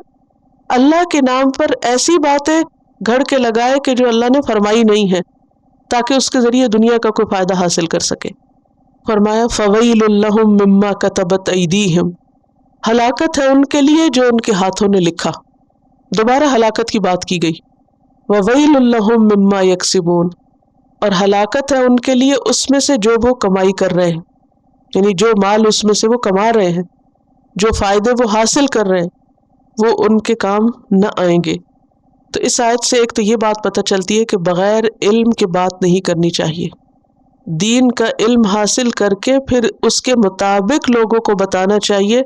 اللہ کے نام پر ایسی باتیں گھڑ کے لگائے کہ جو اللہ نے فرمائی نہیں ہے تاکہ اس کے ذریعے دنیا کا کوئی فائدہ حاصل کر سکے. فرمایا فویل لہم مما کتبت ایدیہم، ہلاکت ہے ان کے لیے جو ان کے ہاتھوں نے لکھا. دوبارہ ہلاکت کی بات کی گئی. وویل لہم مما یکسبون، اور ہلاکت ہے ان کے لیے اس میں سے جو وہ کمائی کر رہے ہیں، یعنی جو مال اس میں سے وہ کما رہے ہیں، جو فائدے وہ حاصل کر رہے ہیں وہ ان کے کام نہ آئیں گے. تو اس آیت سے ایک تو یہ بات پتہ چلتی ہے کہ بغیر علم کے بات نہیں کرنی چاہیے. دین کا علم حاصل کر کے پھر اس کے مطابق لوگوں کو بتانا چاہیے.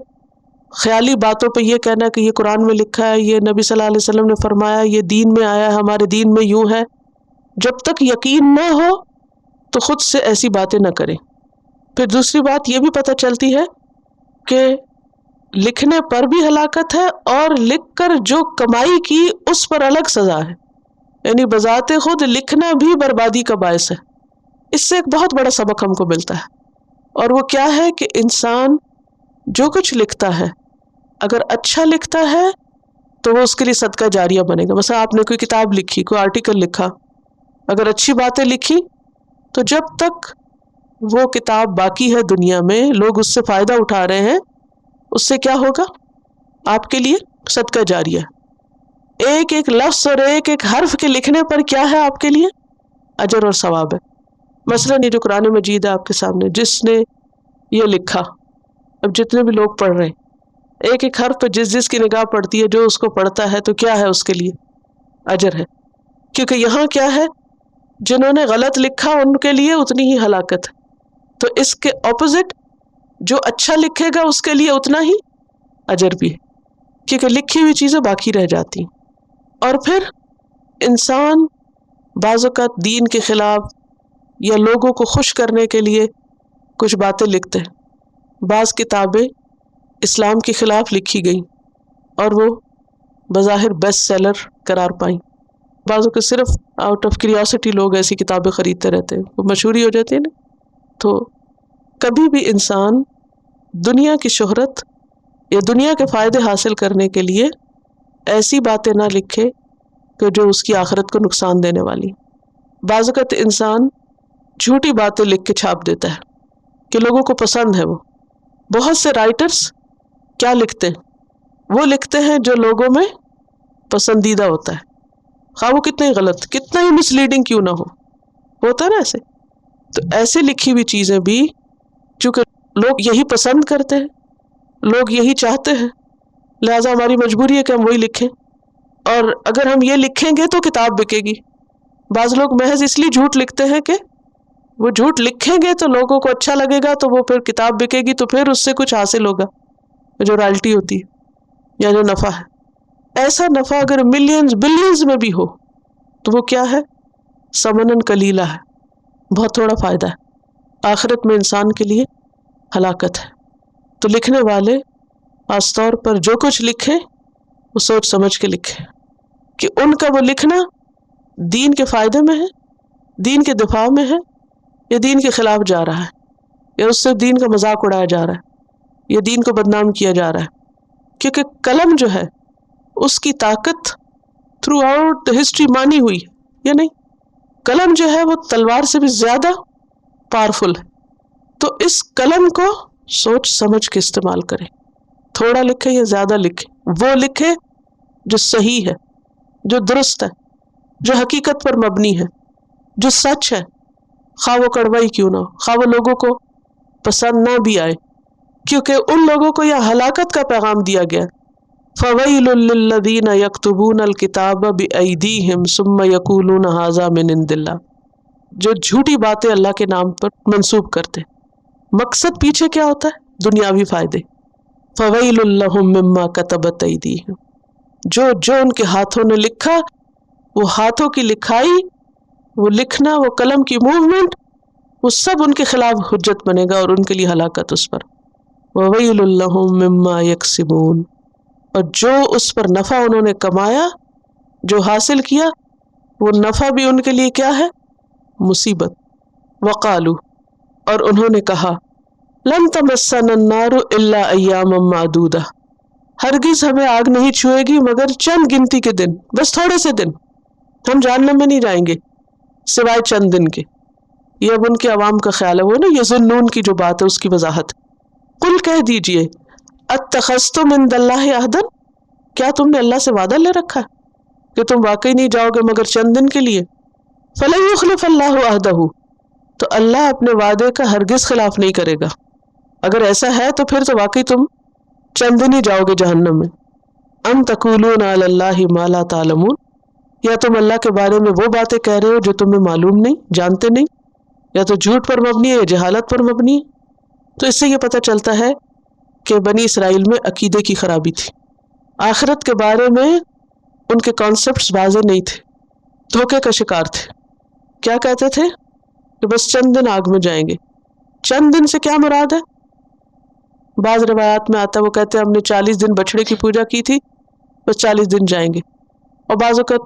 خیالی باتوں پہ یہ کہنا کہ یہ قرآن میں لکھا ہے، یہ نبی صلی اللہ علیہ وسلم نے فرمایا، یہ دین میں آیا ہے، ہمارے دین میں یوں ہے، جب تک یقین نہ ہو تو خود سے ایسی باتیں نہ کریں. پھر دوسری بات یہ بھی پتہ چلتی ہے کہ لکھنے پر بھی ہلاکت ہے، اور لکھ کر جو کمائی کی اس پر الگ سزا ہے. یعنی بذات خود لکھنا بھی بربادی کا باعث ہے. اس سے ایک بہت بڑا سبق ہم کو ملتا ہے، اور وہ کیا ہے کہ انسان جو کچھ لکھتا ہے اگر اچھا لکھتا ہے تو وہ اس کے لیے صدقہ جاریہ بنے گا. مثلا آپ نے کوئی کتاب لکھی، کوئی آرٹیکل لکھا، اگر اچھی باتیں لکھی تو جب تک وہ کتاب باقی ہے دنیا میں، لوگ اس سے فائدہ اٹھا رہے ہیں، اس سے کیا ہوگا؟ آپ کے لیے صدقہ جاریہ. ایک ایک لفظ اور ایک ایک حرف کے لکھنے پر کیا ہے آپ کے لیے؟ اجر اور ثواب ہے۔ مثلاً یہ جو قرآن مجید ہے آپ کے سامنے، جس نے یہ لکھا، اب جتنے بھی لوگ پڑھ رہے ہیں، ایک ایک حرف پہ جس کی نگاہ پڑتی ہے، جو اس کو پڑھتا ہے، تو کیا ہے اس کے لیے؟ اجر ہے۔ کیونکہ یہاں کیا ہے، جنہوں نے غلط لکھا ان کے لیے اتنی ہی ہلاکت ہے، تو اس کے اپوزٹ جو اچھا لکھے گا اس کے لیے اتنا ہی اجر بھی ہے، کیونکہ لکھی ہوئی چیزیں باقی رہ جاتی ہیں۔ اور پھر انسان بعض اوقات دین کے خلاف یا لوگوں کو خوش کرنے کے لیے کچھ باتیں لکھتے ہیں۔ بعض کتابیں اسلام کے خلاف لکھی گئیں اور وہ بظاہر بیسٹ سیلر قرار پائیں۔ بعضوں کے صرف آؤٹ آف کیوریوسٹی لوگ ایسی کتابیں خریدتے رہتے ہیں، وہ مشہوری ہو جاتی ہے نا۔ تو کبھی بھی انسان دنیا کی شہرت یا دنیا کے فائدے حاصل کرنے کے لیے ایسی باتیں نہ لکھے کہ جو اس کی آخرت کو نقصان دینے والی۔ بعض اوقات انسان جھوٹی باتیں لکھ کے چھاپ دیتا ہے کہ لوگوں کو پسند ہے وہ۔ بہت سے رائٹرز کیا لکھتے ہیں؟ وہ لکھتے ہیں جو لوگوں میں پسندیدہ ہوتا ہے، خواہ وہ کتنا ہی غلط، کتنا ہی مس لیڈنگ کیوں نہ ہو، ہوتا ہے نا ایسے۔ تو ایسے لکھی ہوئی چیزیں بھی چونکہ لوگ یہی پسند کرتے ہیں، لوگ یہی چاہتے ہیں، لہٰذا ہماری مجبوری ہے کہ ہم وہی لکھیں، اور اگر ہم یہ لکھیں گے تو کتاب بکے گی۔ بعض لوگ محض اس لیے جھوٹ لکھتے ہیں کہ وہ جھوٹ لکھیں گے تو لوگوں کو اچھا لگے گا، تو وہ پھر کتاب بکے گی، تو پھر اس سے کچھ حاصل ہوگا، جو رائلٹی ہوتی ہے یا جو نفع ہے۔ ایسا نفع اگر ملینز بلینز میں بھی ہو تو وہ کیا ہے؟ ثمناً قلیلہ ہے، بہت تھوڑا فائدہ ہے، آخرت میں انسان کے لیے ہلاکت ہے۔ تو لکھنے والے خاص طور پر جو کچھ لکھیں وہ سوچ سمجھ کے لکھیں کہ ان کا وہ لکھنا دین کے فائدے میں ہے، دین کے دفاع میں ہے، یا دین کے خلاف جا رہا ہے، یا اس سے دین کا مذاق اڑایا جا رہا ہے، یا دین کو بدنام کیا جا رہا ہے۔ کیونکہ قلم جو ہے اس کی طاقت تھرو آؤٹ ہسٹری مانی ہوئی ہے یا نہیں؟ قلم جو ہے وہ تلوار سے بھی زیادہ پاورفل ہے۔ تو اس قلم کو سوچ سمجھ کے استعمال کریں، تھوڑا لکھے یا زیادہ لکھے، وہ لکھے جو صحیح ہے، جو درست ہے، جو حقیقت پر مبنی ہے، جو سچ ہے، خواہ وہ کڑوا ہی کیوں نہ ہو، خواہ وہ لوگوں کو پسند نہ بھی آئے، کیونکہ ان لوگوں کو یہ ہلاکت کا پیغام دیا گیا۔ فَوَيْلٌ لِّلَّذِينَ يَكْتُبُونَ الْكِتَابَ بِأَيْدِيهِمْ ثُمَّ يَقُولُونَ هَٰذَا مِنْ عِندِ اللَّهِ، جو جھوٹی باتیں اللہ کے نام پر منسوب کرتے، مقصد پیچھے کیا ہوتا ہے؟ دنیاوی فائدے۔ فَوَيْلٌ لَّهُم مِّمَّا كَتَبَتْ أَيْدِيهِمْ، جو ان کے ہاتھوں نے لکھا، وہ ہاتھوں کی لکھائی، وہ لکھنا، وہ قلم کی موومنٹ، وہ سب ان کے خلاف حجت بنے گا اور ان کے لیے ہلاکت اس پر۔ وَوَيْلٌ لَّهُم مِّمَّا يَكْسِبُونَ، اور جو اس پر نفع انہوں نے کمایا، جو حاصل کیا، وہ نفع بھی ان کے لیے کیا ہے؟ مصیبت۔ وَقَالُوا، اور انہوں نے کہا، لَن تَمَسَّنَا النَّارُ إِلَّا أَيَّامًا مَّعْدُودَةً، ہرگز ہمیں آگ نہیں چھوئے گی مگر چند گنتی کے دن، بس تھوڑے سے دن، ہم جہنم میں نہیں جائیں گے سوائے چند دن کے۔ یہ اب ان کے عوام کا خیال ہے، وہ نا یظنون کی جو بات ہے اس کی وضاحت۔ قل کہہ دیجئے، اتخذتم عند اللہ عہدا، کیا تم نے اللہ سے وعدہ لے رکھا ہے کہ تم واقعی نہیں جاؤ گے مگر چند دن کے لیے؟ فلن یخلف اللہ عہدہ، تو اللہ اپنے وعدے کا ہرگز خلاف نہیں کرے گا۔ اگر ایسا ہے تو پھر تو واقعی تم چند دن ہی جاؤ گے جہنم میں۔ ام تقولون علی اللہ ما لا تعلمون، یا تم اللہ کے بارے میں وہ باتیں کہہ رہے ہو جو تمہیں معلوم نہیں، جانتے نہیں، یا تو جھوٹ پر مبنی ہے یا جہالت پر مبنی ہے۔ تو اس سے یہ پتہ چلتا ہے کہ بنی اسرائیل میں عقیدے کی خرابی تھی، آخرت کے بارے میں ان کے کانسیپٹس واضح نہیں تھے، دھوکے کا شکار تھے۔ کیا کہتے تھے کہ بس چند دن آگ میں جائیں گے۔ چند دن سے کیا مراد ہے؟ بعض روایات میں آتا ہے، وہ کہتے ہیں ہم نے 40 دن بچڑے کی پوجا کی تھی، بس 40 دن جائیں گے۔ اور بعض اوقات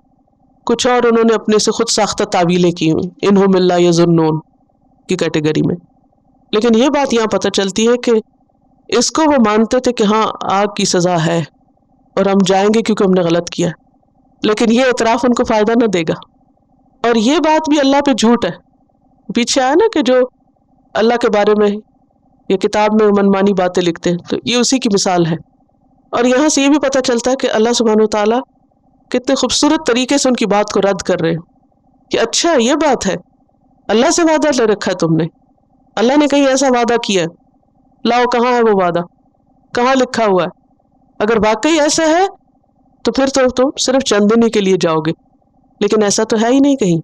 کچھ اور انہوں نے اپنے سے خود ساختہ تعویلیں کی ہوئی، انہم الا یظنون کی کیٹیگری میں۔ لیکن یہ بات یہاں پتہ چلتی ہے کہ اس کو وہ مانتے تھے کہ ہاں آگ کی سزا ہے اور ہم جائیں گے کیونکہ ہم نے غلط کیا، لیکن یہ اعتراف ان کو فائدہ نہ دے گا۔ اور یہ بات بھی اللہ پہ جھوٹ ہے۔ پیچھے آیا نا کہ جو اللہ کے بارے میں یا کتاب میں منمانی باتیں لکھتے ہیں، تو یہ اسی کی مثال ہے۔ اور یہاں سے یہ بھی پتہ چلتا ہے کہ اللہ سبحانہ وتعالیٰ کتنے خوبصورت طریقے سے ان کی بات کو رد کر رہے ہیں کہ اچھا یہ بات ہے، اللہ سے وعدہ لے رکھا ہے تم نے، اللہ نے کہیں ایسا وعدہ کیا ہے، لاؤ کہاں ہے وہ وعدہ، کہاں لکھا ہوا ہے؟ اگر واقعی ایسا ہے تو پھر تو تم صرف چند دن ہی کے لیے جاؤ گے، لیکن ایسا تو ہے ہی نہیں کہیں،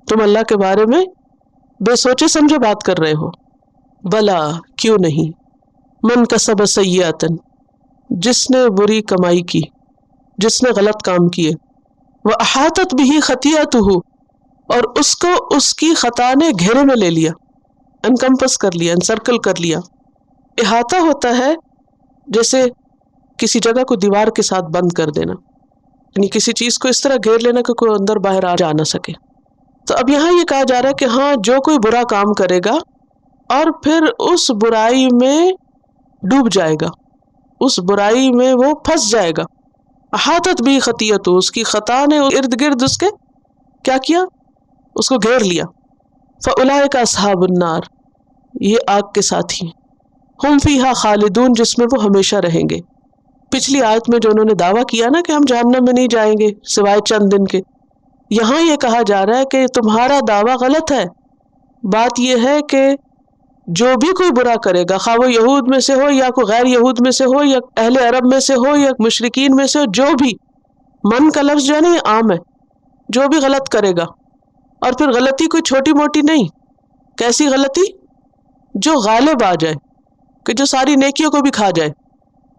تم اللہ کے بارے میں بے سوچے سمجھے بات کر رہے ہو۔ بلا، کیوں نہیں، من کسب سیئۃ، جس نے بری کمائی کی، جس نے غلط کام کیے، وَأَحَاطَتْ بِهِ خَطِیئَتُهُ، اور اس کو اس کی خطا نے گھیرے میں لے لیا، انکمپس کر لیا، انسرکل کر لیا۔ احاطہ ہوتا ہے جیسے کسی جگہ کو دیوار کے ساتھ بند کر دینا، یعنی کسی چیز کو اس طرح گھیر لینا کہ کوئی اندر باہر آ جا نہ سکے۔ تو اب یہاں یہ کہا جا رہا ہے کہ ہاں جو کوئی برا کام کرے گا اور پھر اس برائی میں ڈوب جائے گا، اس برائی میں وہ پھنس جائے گا، احاطت بھی خطیئت، اس کی خطا نے ارد گرد اس کے کیا کیا، اس کو گھیر لیا۔ فاولئک اصحاب النار، یہ آگ کے ساتھی، ہم فیہا خالدون، جس میں وہ ہمیشہ رہیں گے۔ پچھلی آیت میں جو انہوں نے دعویٰ کیا نا کہ ہم جہنم میں نہیں جائیں گے سوائے چند دن کے، یہاں یہ کہا جا رہا ہے کہ تمہارا دعویٰ غلط ہے۔ بات یہ ہے کہ جو بھی کوئی برا کرے گا، خواہ وہ یہود میں سے ہو یا کوئی غیر یہود میں سے ہو یا اہل عرب میں سے ہو یا مشرکین میں سے ہو، جو بھی، من کا لفظ جو ہے نا یہ عام ہے، جو بھی غلط کرے گا، اور پھر غلطی کوئی چھوٹی موٹی نہیں، کیسی غلطی؟ جو غالب آ جائے، کہ جو ساری نیکیوں کو بھی کھا جائے۔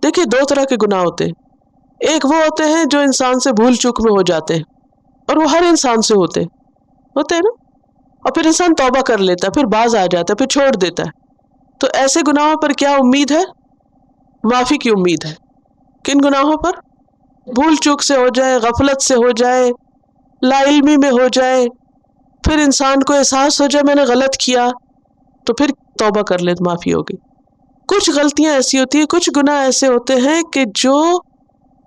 دیکھیے دو طرح کے گناہ ہوتے ہیں، ایک وہ ہوتے ہیں جو انسان سے بھول چوک میں ہو جاتے ہیں، اور وہ ہر انسان سے ہوتے ہیں نا، اور پھر انسان توبہ کر لیتا ہے، پھر باز آ جاتا ہے، پھر چھوڑ دیتا ہے۔ تو ایسے گناہوں پر کیا امید ہے؟ معافی کی امید ہے۔ کن گناہوں پر؟ بھول چوک سے ہو جائے، غفلت سے ہو جائے، لا علمی میں ہو جائے، پھر انسان کو احساس ہو جائے میں نے غلط کیا، تو پھر توبہ کر لے تو معافی ہوگی۔ کچھ غلطیاں ایسی ہوتی ہیں، کچھ گناہ ایسے ہوتے ہیں کہ جو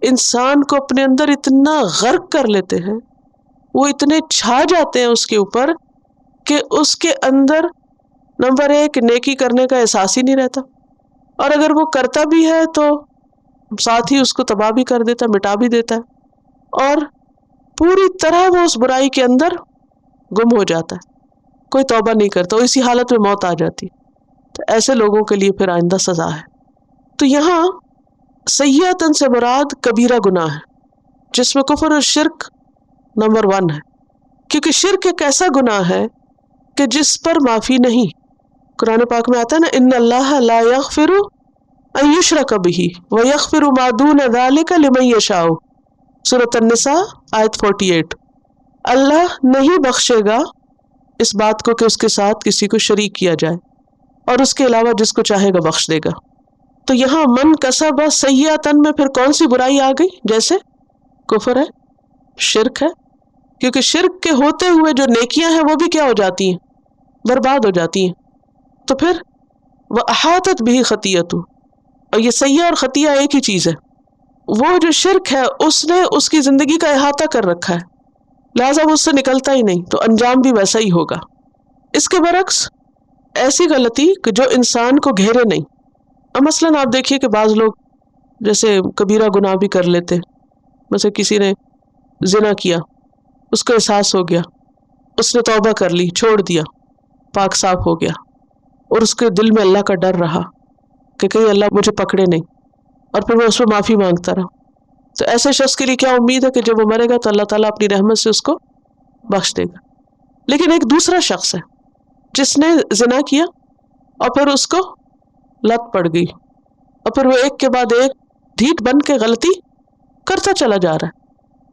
انسان کو اپنے اندر اتنا غرق کر لیتے ہیں، وہ اتنے چھا جاتے ہیں اس کے اوپر کہ اس کے اندر نمبر ایک نیکی کرنے کا احساس ہی نہیں رہتا، اور اگر وہ کرتا بھی ہے تو ساتھ ہی اس کو تباہ بھی کر دیتا ہے، مٹا بھی دیتا ہے، اور پوری طرح وہ اس برائی کے اندر گم ہو جاتا ہے، کوئی توبہ نہیں کرتا، وہ اسی حالت میں موت آ جاتی۔ تو ایسے لوگوں کے لیے پھر آئندہ سزا ہے۔ تو یہاں سیئۃ سے مراد کبیرہ گناہ ہے، جس میں کفر اور شرک نمبر 1 ہے، کیونکہ شرک ایک ایسا گناہ ہے کہ جس پر معافی نہیں۔ قرآن پاک میں آتا ہے نا، ان اللہ لا یغفر ان یشرک بہ ویغفر ما دون ذلک لمن یشاء، سورۃ النساء آیت 48۔ اللہ نہیں بخشے گا اس بات کو کہ اس کے ساتھ کسی کو شریک کیا جائے، اور اس کے علاوہ جس کو چاہے گا بخش دے گا۔ تو یہاں من کسب سیئۃ میں پھر کون سی برائی آ گئی؟ جیسے کفر ہے، شرک ہے، کیونکہ شرک کے ہوتے ہوئے جو نیکیاں ہیں وہ بھی کیا ہو جاتی ہیں؟ برباد ہو جاتی ہیں۔ تو پھر وَأَحَاطَتْ بِهِ خَطِیَّتُهُ، اور یہ سیئہ اور خطیہ ایک ہی چیز ہے۔ وہ جو شرک ہے اس نے اس کی زندگی کا احاطہ کر رکھا ہے، لہٰذا وہ اس سے نکلتا ہی نہیں، تو انجام بھی ویسا ہی ہوگا۔ اس کے برعکس ایسی غلطی کہ جو انسان کو گھیرے نہیں، اب مثلاً آپ دیکھیے کہ بعض لوگ جیسے کبیرہ گناہ بھی کر لیتے، مثلا کسی نے زنا کیا، اس کو احساس ہو گیا، اس نے توبہ کر لی، چھوڑ دیا، پاک صاف ہو گیا، اور اس کے دل میں اللہ کا ڈر رہا کہ کہیں اللہ مجھے پکڑے نہیں، اور پھر وہ اس پہ معافی مانگتا رہا۔ تو ایسے شخص کے لیے کیا امید ہے کہ جب وہ مرے گا تو اللہ تعالیٰ اپنی رحمت سے اس کو بخش دے گا۔ لیکن ایک دوسرا شخص ہے جس نے زنا کیا اور پھر اس کو لت پڑ گئی، اور پھر وہ ایک کے بعد ایک ڈھیٹ بن کے غلطی کرتا چلا جا رہا ہے،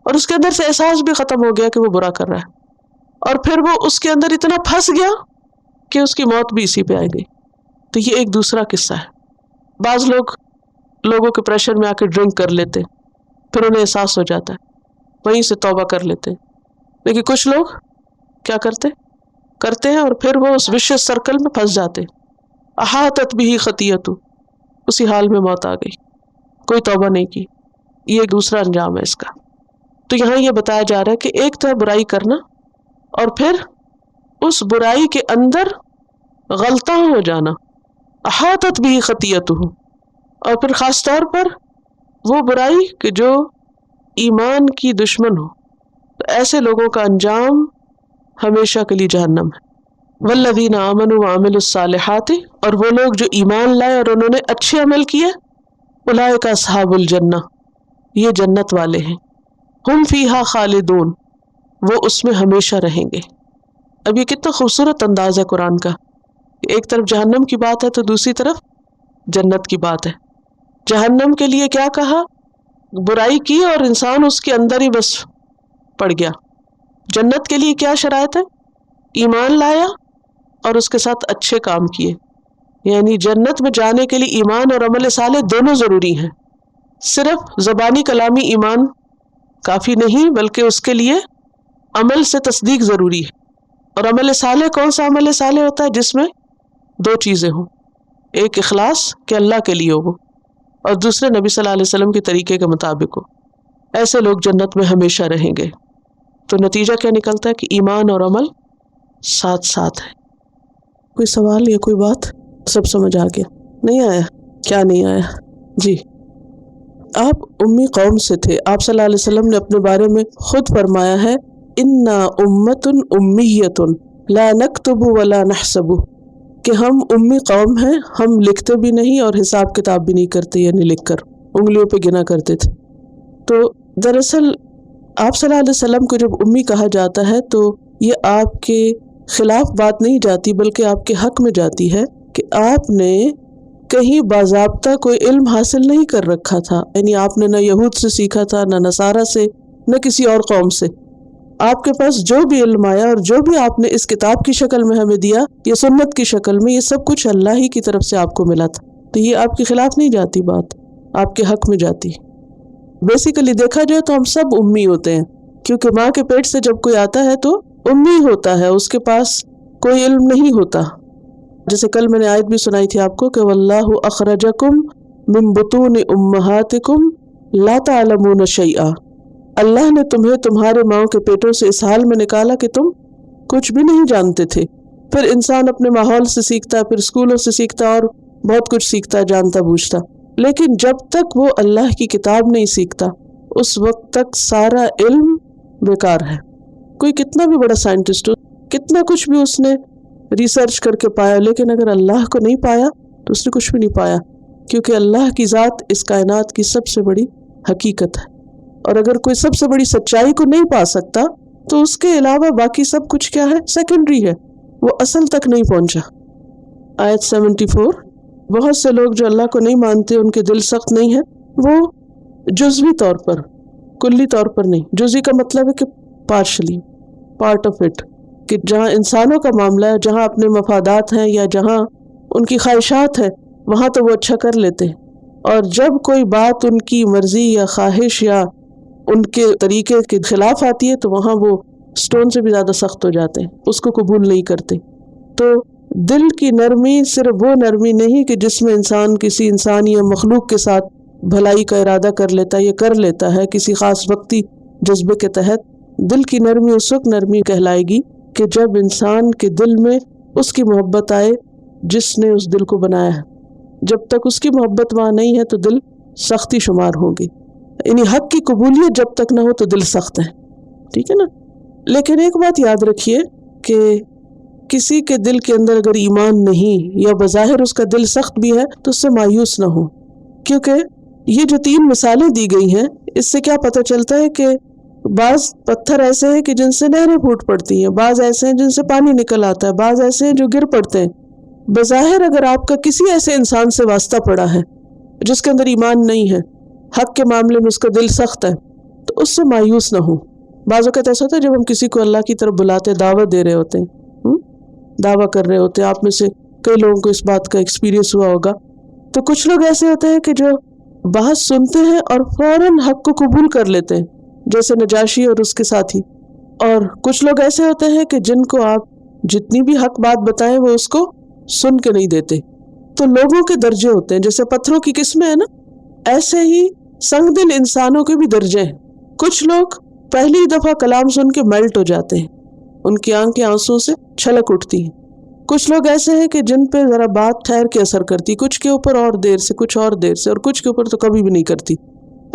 اور اس کے اندر سے احساس بھی ختم ہو گیا کہ وہ برا کر رہا ہے، اور پھر وہ اس کے اندر اتنا پھنس گیا کہ اس کی موت بھی اسی پہ آ گئی۔ تو یہ ایک دوسرا قصہ ہے۔ بعض لوگوں کے پریشر میں آ کے ڈرنک کر لیتے، پھر انہیں احساس ہو جاتا ہے، وہیں سے توبہ کر لیتے۔ لیکن کچھ لوگ کیا کرتے ہیں اور پھر وہ اس وشیس سرکل میں پھنس جاتے، احاطت بہ خطیئتہ، اسی حال میں موت آ گئی، کوئی توبہ نہیں کی۔ یہ ایک دوسرا انجام ہے اس کا۔ تو یہاں یہ بتایا جا رہا ہے کہ ایک تو ہے برائی کرنا، اور پھر اس برائی کے اندر غلطاں ہو جانا، احاطت بہ خطیئتہ، اور پھر خاص طور پر وہ برائی کہ جو ایمان کی دشمن ہو تو ایسے لوگوں کا انجام ہمیشہ کے لیے جہنم ہے۔ والذین آمنوا وعملوا الصالحات، اور وہ لوگ جو ایمان لائے اور انہوں نے اچھے عمل کیے، اولئک اصحاب الجنہ، یہ جنت والے ہیں، ہم فیہا خالدون، وہ اس میں ہمیشہ رہیں گے۔ اب یہ کتنا خوبصورت انداز ہے قرآن کا، ایک طرف جہنم کی بات ہے تو دوسری طرف جنت کی بات ہے۔ جہنم کے لیے کیا کہا؟ برائی کی اور انسان اس کے اندر ہی بس پڑ گیا۔ جنت کے لیے کیا شرائط ہے؟ ایمان لایا اور اس کے ساتھ اچھے کام کیے، یعنی جنت میں جانے کے لیے ایمان اور عمل صالح دونوں ضروری ہیں۔ صرف زبانی کلامی ایمان کافی نہیں، بلکہ اس کے لیے عمل سے تصدیق ضروری ہے۔ اور عمل صالح کون سا عمل صالح ہوتا ہے؟ جس میں دو چیزیں ہوں، ایک اخلاص کہ اللہ کے لیے ہو، اور دوسرے نبی صلی اللہ علیہ وسلم کے طریقے کے مطابق ہو۔ ایسے لوگ جنت میں ہمیشہ رہیں گے۔ تو نتیجہ کیا نکلتا ہے کہ ایمان اور عمل ساتھ ساتھ ہے۔ کوئی سوال یا کوئی بات؟ سب سمجھ آ گیا؟ نہیں آیا؟ کیا نہیں آیا؟ جی، آپ امی قوم سے تھے، آپ صلی اللہ علیہ وسلم نے اپنے بارے میں خود فرمایا ہے انا امۃ امیۃ لا نکتب ولا نحسب، کہ ہم امی قوم ہیں، ہم لکھتے بھی نہیں اور حساب کتاب بھی نہیں کرتے، یعنی لکھ کر انگلیوں پہ گنا کرتے تھے۔ تو دراصل آپ صلی اللہ علیہ وسلم کو جب امی کہا جاتا ہے تو یہ آپ کے خلاف بات نہیں جاتی، بلکہ آپ کے حق میں جاتی ہے کہ آپ نے کہیں باضابطہ کوئی علم حاصل نہیں کر رکھا تھا، یعنی آپ نے نہ یہود سے سیکھا تھا، نہ نصارہ سے، نہ کسی اور قوم سے۔ آپ کے پاس جو بھی علم آیا اور جو بھی آپ نے اس کتاب کی شکل میں ہمیں دیا، یہ سنت کی شکل میں، یہ سب کچھ اللہ ہی کی طرف سے آپ کو ملا تھا۔ تو یہ آپ کے خلاف نہیں جاتی بات، آپ کے حق میں جاتی۔ بیسیکلی دیکھا جائے تو ہم سب امی ہوتے ہیں، کیونکہ ماں کے پیٹ سے جب کوئی آتا ہے تو امی ہوتا ہے، اس کے پاس کوئی علم نہیں ہوتا۔ جیسے کل میں نے آیت بھی سنائی تھی آپ کو کہ واللہ اخرجکم من بطون امہاتکم لا تعلمون شیئا، اللہ نے تمہیں تمہارے ماؤں کے پیٹوں سے اس حال میں نکالا کہ تم کچھ بھی نہیں جانتے تھے۔ پھر انسان اپنے ماحول سے سیکھتا، پھر اسکولوں سے سیکھتا اور بہت کچھ سیکھتا، جانتا بوجھتا، لیکن جب تک وہ اللہ کی کتاب نہیں سیکھتا اس وقت تک سارا علم بیکار ہے۔ کوئی کتنا بھی بڑا سائنٹسٹ ہو، کتنا کچھ بھی اس نے ریسرچ کر کے پایا، لیکن اگر اللہ کو نہیں پایا تو اس نے کچھ بھی نہیں پایا، کیونکہ اللہ کی ذات اس کائنات کی سب سے بڑی حقیقت ہے۔ اور اگر کوئی سب سے بڑی سچائی کو نہیں پا سکتا تو اس کے علاوہ باقی سب کچھ کیا ہے؟ سیکنڈری ہے، وہ اصل تک نہیں پہنچا۔ آیت 74، بہت سے لوگ جو اللہ کو نہیں مانتے، ان کے دل سخت نہیں ہے، وہ جزوی طور پر، کلی طور پر نہیں۔ جزوی کا مطلب ہے کہ پارشلی، پارٹ آف اٹ، کہ جہاں انسانوں کا معاملہ ہے، جہاں اپنے مفادات ہیں یا جہاں ان کی خواہشات ہیں، وہاں تو وہ اچھا کر لیتے ہیں، اور جب کوئی بات ان کی مرضی یا خواہش یا ان کے طریقے کے خلاف آتی ہے تو وہاں وہ سٹون سے بھی زیادہ سخت ہو جاتے ہیں، اس کو قبول نہیں کرتے۔ تو دل کی نرمی صرف وہ نرمی نہیں کہ جس میں انسان کسی انسان یا مخلوق کے ساتھ بھلائی کا ارادہ کر لیتا ہے یا کر لیتا ہے کسی خاص وقتی جذبے کے تحت۔ دل کی نرمی اس وقت نرمی کہلائے گی کہ جب انسان کے دل میں اس کی محبت آئے جس نے اس دل کو بنایا ہے۔ جب تک اس کی محبت وہاں نہیں ہے تو دل سختی شمار ہوگی، یعنی حق کی قبولیت جب تک نہ ہو تو دل سخت ہے، ٹھیک ہے نا۔ لیکن ایک بات یاد رکھیے کہ کسی کے دل کے اندر اگر ایمان نہیں یا بظاہر اس کا دل سخت بھی ہے تو اس سے مایوس نہ ہو، کیونکہ یہ جو 3 مثالیں دی گئی ہیں اس سے کیا پتہ چلتا ہے کہ بعض پتھر ایسے ہیں کہ جن سے نہریں پھوٹ پڑتی ہیں، بعض ایسے ہیں جن سے پانی نکل آتا ہے، بعض ایسے ہیں جو گر پڑتے ہیں۔ بظاہر اگر آپ کا کسی ایسے انسان سے واسطہ پڑا ہے جس کے اندر ایمان نہیں ہے، حق کے معاملے میں اس کا دل سخت ہے، تو اس سے مایوس نہ ہو۔ بعض اوقات ایسا ہوتا ہے جب ہم کسی کو اللہ کی طرف بلاتے، دعوت دے رہے ہوتے ہیں، دعویٰ کر رہے ہوتے ہیں، آپ میں سے کئی لوگوں کو اس بات کا ایکسپیرینس ہوا ہوگا، تو کچھ لوگ ایسے ہوتے ہیں کہ جو بات سنتے ہیں اور فوراً حق کو قبول کر لیتے ہیں، جیسے نجاشی اور اس کے ساتھی، اور کچھ لوگ ایسے ہوتے ہیں کہ جن کو آپ جتنی بھی حق بات بتائیں وہ اس کو سن کے نہیں دیتے۔ تو لوگوں کے درجے ہوتے ہیں، جیسے پتھروں کی قسمیں ہیں نا، ایسے ہی سنگ دل انسانوں کے بھی درجے ہیں۔ کچھ لوگ پہلی دفعہ کلام سن کے میلٹ ہو جاتے ہیں، ان کی آنکھیں آنسوں سے چھلک اٹھتی ہیں۔ کچھ لوگ ایسے ہیں کہ جن پہ ذرا بات ٹھہر کے اثر کرتی، کچھ کے اوپر اور دیر سے، کچھ اور دیر سے، اور کچھ کے اوپر تو کبھی بھی نہیں کرتی۔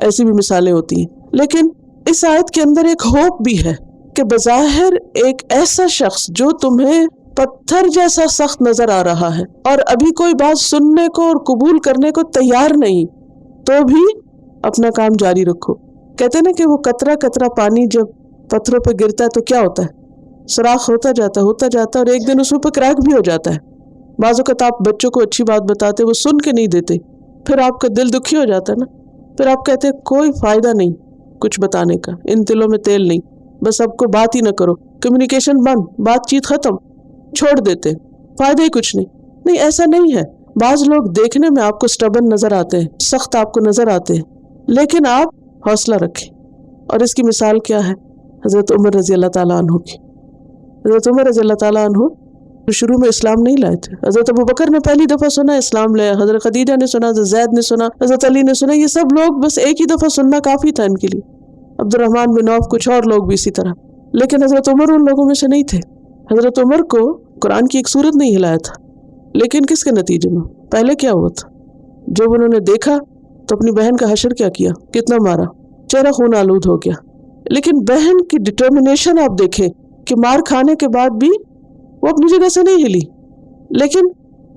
ایسی بھی مثالیں ہوتی ہیں. لیکن اس آیت کے اندر ایک ہوپ بھی ہے کہ بظاہر ایک ایسا شخص جو تمہیں پتھر جیسا سخت نظر آ رہا ہے اور ابھی کوئی بات سننے کو اور قبول کرنے کو تیار نہیں، تو بھی اپنا کام جاری رکھو. کہتے ہیں نا کہ وہ قطرہ قطرہ پانی جب پتھروں پہ گرتا ہے تو کیا ہوتا ہے؟ سوراخ ہوتا جاتا ہے اور ایک دن اس اوپر کریک بھی ہو جاتا ہے. بعض اوقات آپ بچوں کو اچھی بات بتاتے وہ سن کے نہیں دیتے، پھر آپ کا دل دکھی ہو جاتا ہے نا. پھر آپ کہتے ہیں کوئی فائدہ نہیں کچھ بتانے کا، ان دلوں میں تیل نہیں، بس اب کو بات ہی نہ کرو، کمیونیکیشن بند، بات چیت ختم، چھوڑ دیتے، فائدہ ہی کچھ نہیں. نہیں، ایسا نہیں ہے. بعض لوگ دیکھنے میں آپ کو سٹبن نظر آتے ہیں، سخت آپ کو نظر آتے ہیں، لیکن آپ حوصلہ رکھیں. اور اس کی مثال کیا ہے؟ حضرت عمر رضی اللہ تعالیٰ عنہ کی. حضرت عمر رضی اللہ تعالیٰ عنہ شروع میں اسلام نہیں لائے تھے. حضرت ابو بکر نے پہلی دفعہ سنا اسلام لیا، حضرت خدیجہ نے سنا، حضرت زید نے سنا، حضرت علی نے سنا. یہ سب لوگ بس ایک ہی دفعہ سننا کافی تھا ان کے لیے. عبد الرحمن بن عوف، کچھ اور لوگ بھی اسی طرح. لیکن حضرت عمر ان لوگوں میں سے نہیں تھے. حضرت عمر کو قرآن کی ایک سورت نہیں ہلایا تھا. لیکن کس کے نتیجے میں؟ پہلے کیا ہوا تھا؟ جب انہوں نے دیکھا تو اپنی بہن کا حشر کیا کیا، کتنا مارا، چہرہ خون آلود ہو گیا. لیکن بہن کی ڈٹرمنیشن آپ دیکھیں کہ مار کھانے کے بعد بھی وہ اپنی جگہ سے نہیں ہلی. لیکن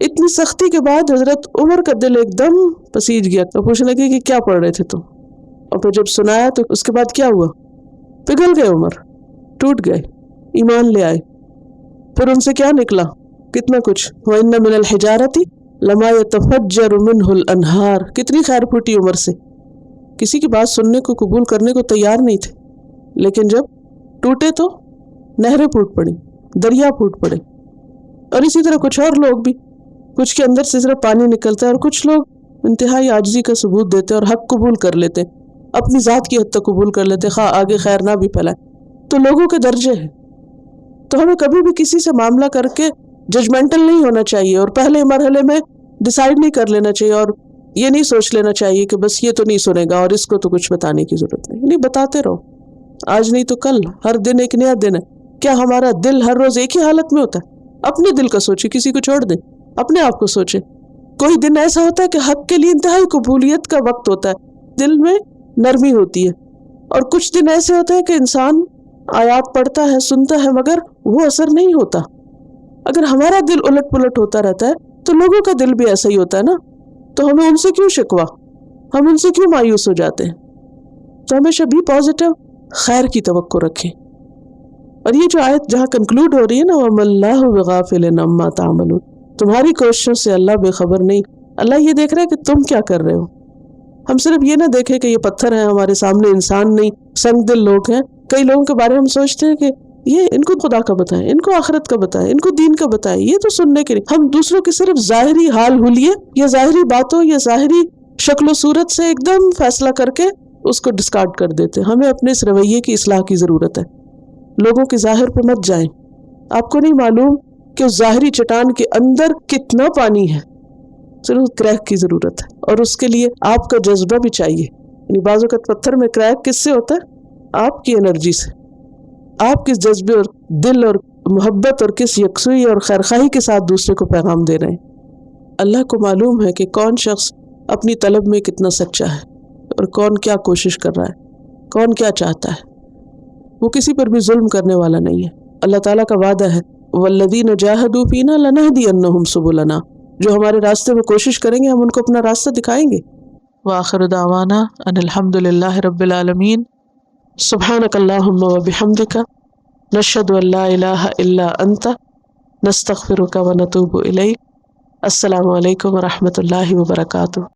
اتنی سختی کے بعد حضرت عمر کا دل ایک دم پسیج گیا. تو پوچھنے لگے کہ کیا پڑھ رہے تھے تم؟ اور پھر جب سنایا تو اس کے بعد کیا ہوا؟ پگھل گئے عمر، ٹوٹ گئے، ایمان لے آئے. پھر ان سے کیا نکلا؟ کتنا کچھ. وَإِنَّ مِنَ الْحِجَارَةِ لَمَا يَتَفَجَّرُ مِنْهُ الْأَنْهَارُ. کتنی خیر پھوٹی عمر سے، کسی کی بات سننے کو قبول کرنے کو تیار نہیں تھے. لیکن جب ٹوٹے تو نہریں پھوٹ پڑی، دریا پھوٹ پڑے. اور اسی طرح کچھ اور لوگ بھی، کچھ کے اندر سے صرف پانی نکلتا ہے، اور کچھ لوگ انتہائی عاجزی کا ثبوت دیتے اور حق قبول کر لیتے، اپنی ذات کی حد تک قبول کر لیتے، خواہ آگے خیر نہ بھی پھیلائے. تو لوگوں کے درجے ہیں. تو ہمیں کبھی بھی کسی سے معاملہ کر کے ججمنٹل نہیں ہونا چاہیے، اور پہلے مرحلے میں ڈیسائیڈ نہیں کر لینا چاہیے، اور یہ نہیں سوچ لینا چاہیے کہ بس یہ تو نہیں سنے گا اور اس کو تو کچھ بتانے کی ضرورت نہیں. نہیں، بتاتے رہو، آج نہیں تو کل، ہر دن ایک نیا دن ہے. کیا ہمارا دل ہر روز ایک ہی حالت میں ہوتا ہے؟ اپنے دل کا سوچے، کسی کو چھوڑ دیں، اپنے آپ کو سوچے. کوئی دن ایسا ہوتا ہے کہ حق کے لیے انتہائی قبولیت کا وقت ہوتا ہے، دل میں نرمی ہوتی ہے، اور کچھ دن ایسے ہوتے ہیں کہ انسان آیات پڑھتا ہے، سنتا ہے، مگر وہ اثر نہیں ہوتا. اگر ہمارا دل الٹ پلٹ ہوتا رہتا ہے تو لوگوں کا دل بھی ایسا ہی ہوتا ہے نا. تو ہمیں ان سے کیوں شکوہ، ہم ان سے کیوں مایوس ہو جاتے ہیں؟ تو ہمیشہ بھی پازیٹیو، خیر کی توقع رکھیں. اور یہ جو آیت جہاں کنکلوڈ ہو رہی ہے نا، وَمَا اللَّهُ بِغَافِلٍ عَمَّا تَعْمَلُونَ، تمہاری کوششوں سے اللہ بے خبر نہیں. اللہ یہ دیکھ رہا ہے کہ تم کیا کر رہے ہو. ہم صرف یہ نہ دیکھیں کہ یہ پتھر ہیں ہمارے سامنے، انسان نہیں، سنگ دل لوگ ہیں. کئی لوگوں کے بارے میں ہم سوچتے ہیں کہ یہ ان کو خدا کا بتائیں، ان کو آخرت کا بتائیں، ان کو دین کا بتائیں، یہ تو سننے کے لیے. ہم دوسروں کی صرف ظاہری حال حلیے یا ظاہری باتوں یا ظاہری شکل و صورت سے ایک دم فیصلہ کر کے اس کو ڈسکارڈ کر دیتے. ہمیں اپنے اس رویے کی اصلاح کی ضرورت ہے. لوگوں کے ظاہر پہ مت جائیں. آپ کو نہیں معلوم کہ اس ظاہری چٹان کے اندر کتنا پانی ہے. صرف کریک کی ضرورت ہے، اور اس کے لیے آپ کا جذبہ بھی چاہیے. یعنی بعض اوقات پتھر میں کریک کس سے ہوتا ہے؟ آپ کی انرجی سے. آپ کس جذبے اور دل اور محبت اور کس یکسوئی اور خیرخواہی کے ساتھ دوسرے کو پیغام دے رہے ہیں. اللہ کو معلوم ہے کہ کون شخص اپنی طلب میں کتنا سچا ہے اور کون کیا کوشش کر رہا ہے، کون کیا چاہتا ہے. وہ کسی پر بھی ظلم کرنے والا نہیں ہے. اللہ تعالیٰ کا وعدہ ہے وَالَّذِينَ جَاهَدُوا فِينَا لَنَهْدِيَنَّهُمْ سُبُلَنَا، جو ہمارے راستے میں کوشش کریں گے ہم ان کو اپنا راستہ دکھائیں گے. وآخر دعوانا ان الحمد للہ رب العالمین. سبحانک اللہم وبحمدک، نشہد ان لا الہ الا انت، نستغفرک ونتوب الیک. السلام علیکم ورحمۃ اللہ وبرکاتہ.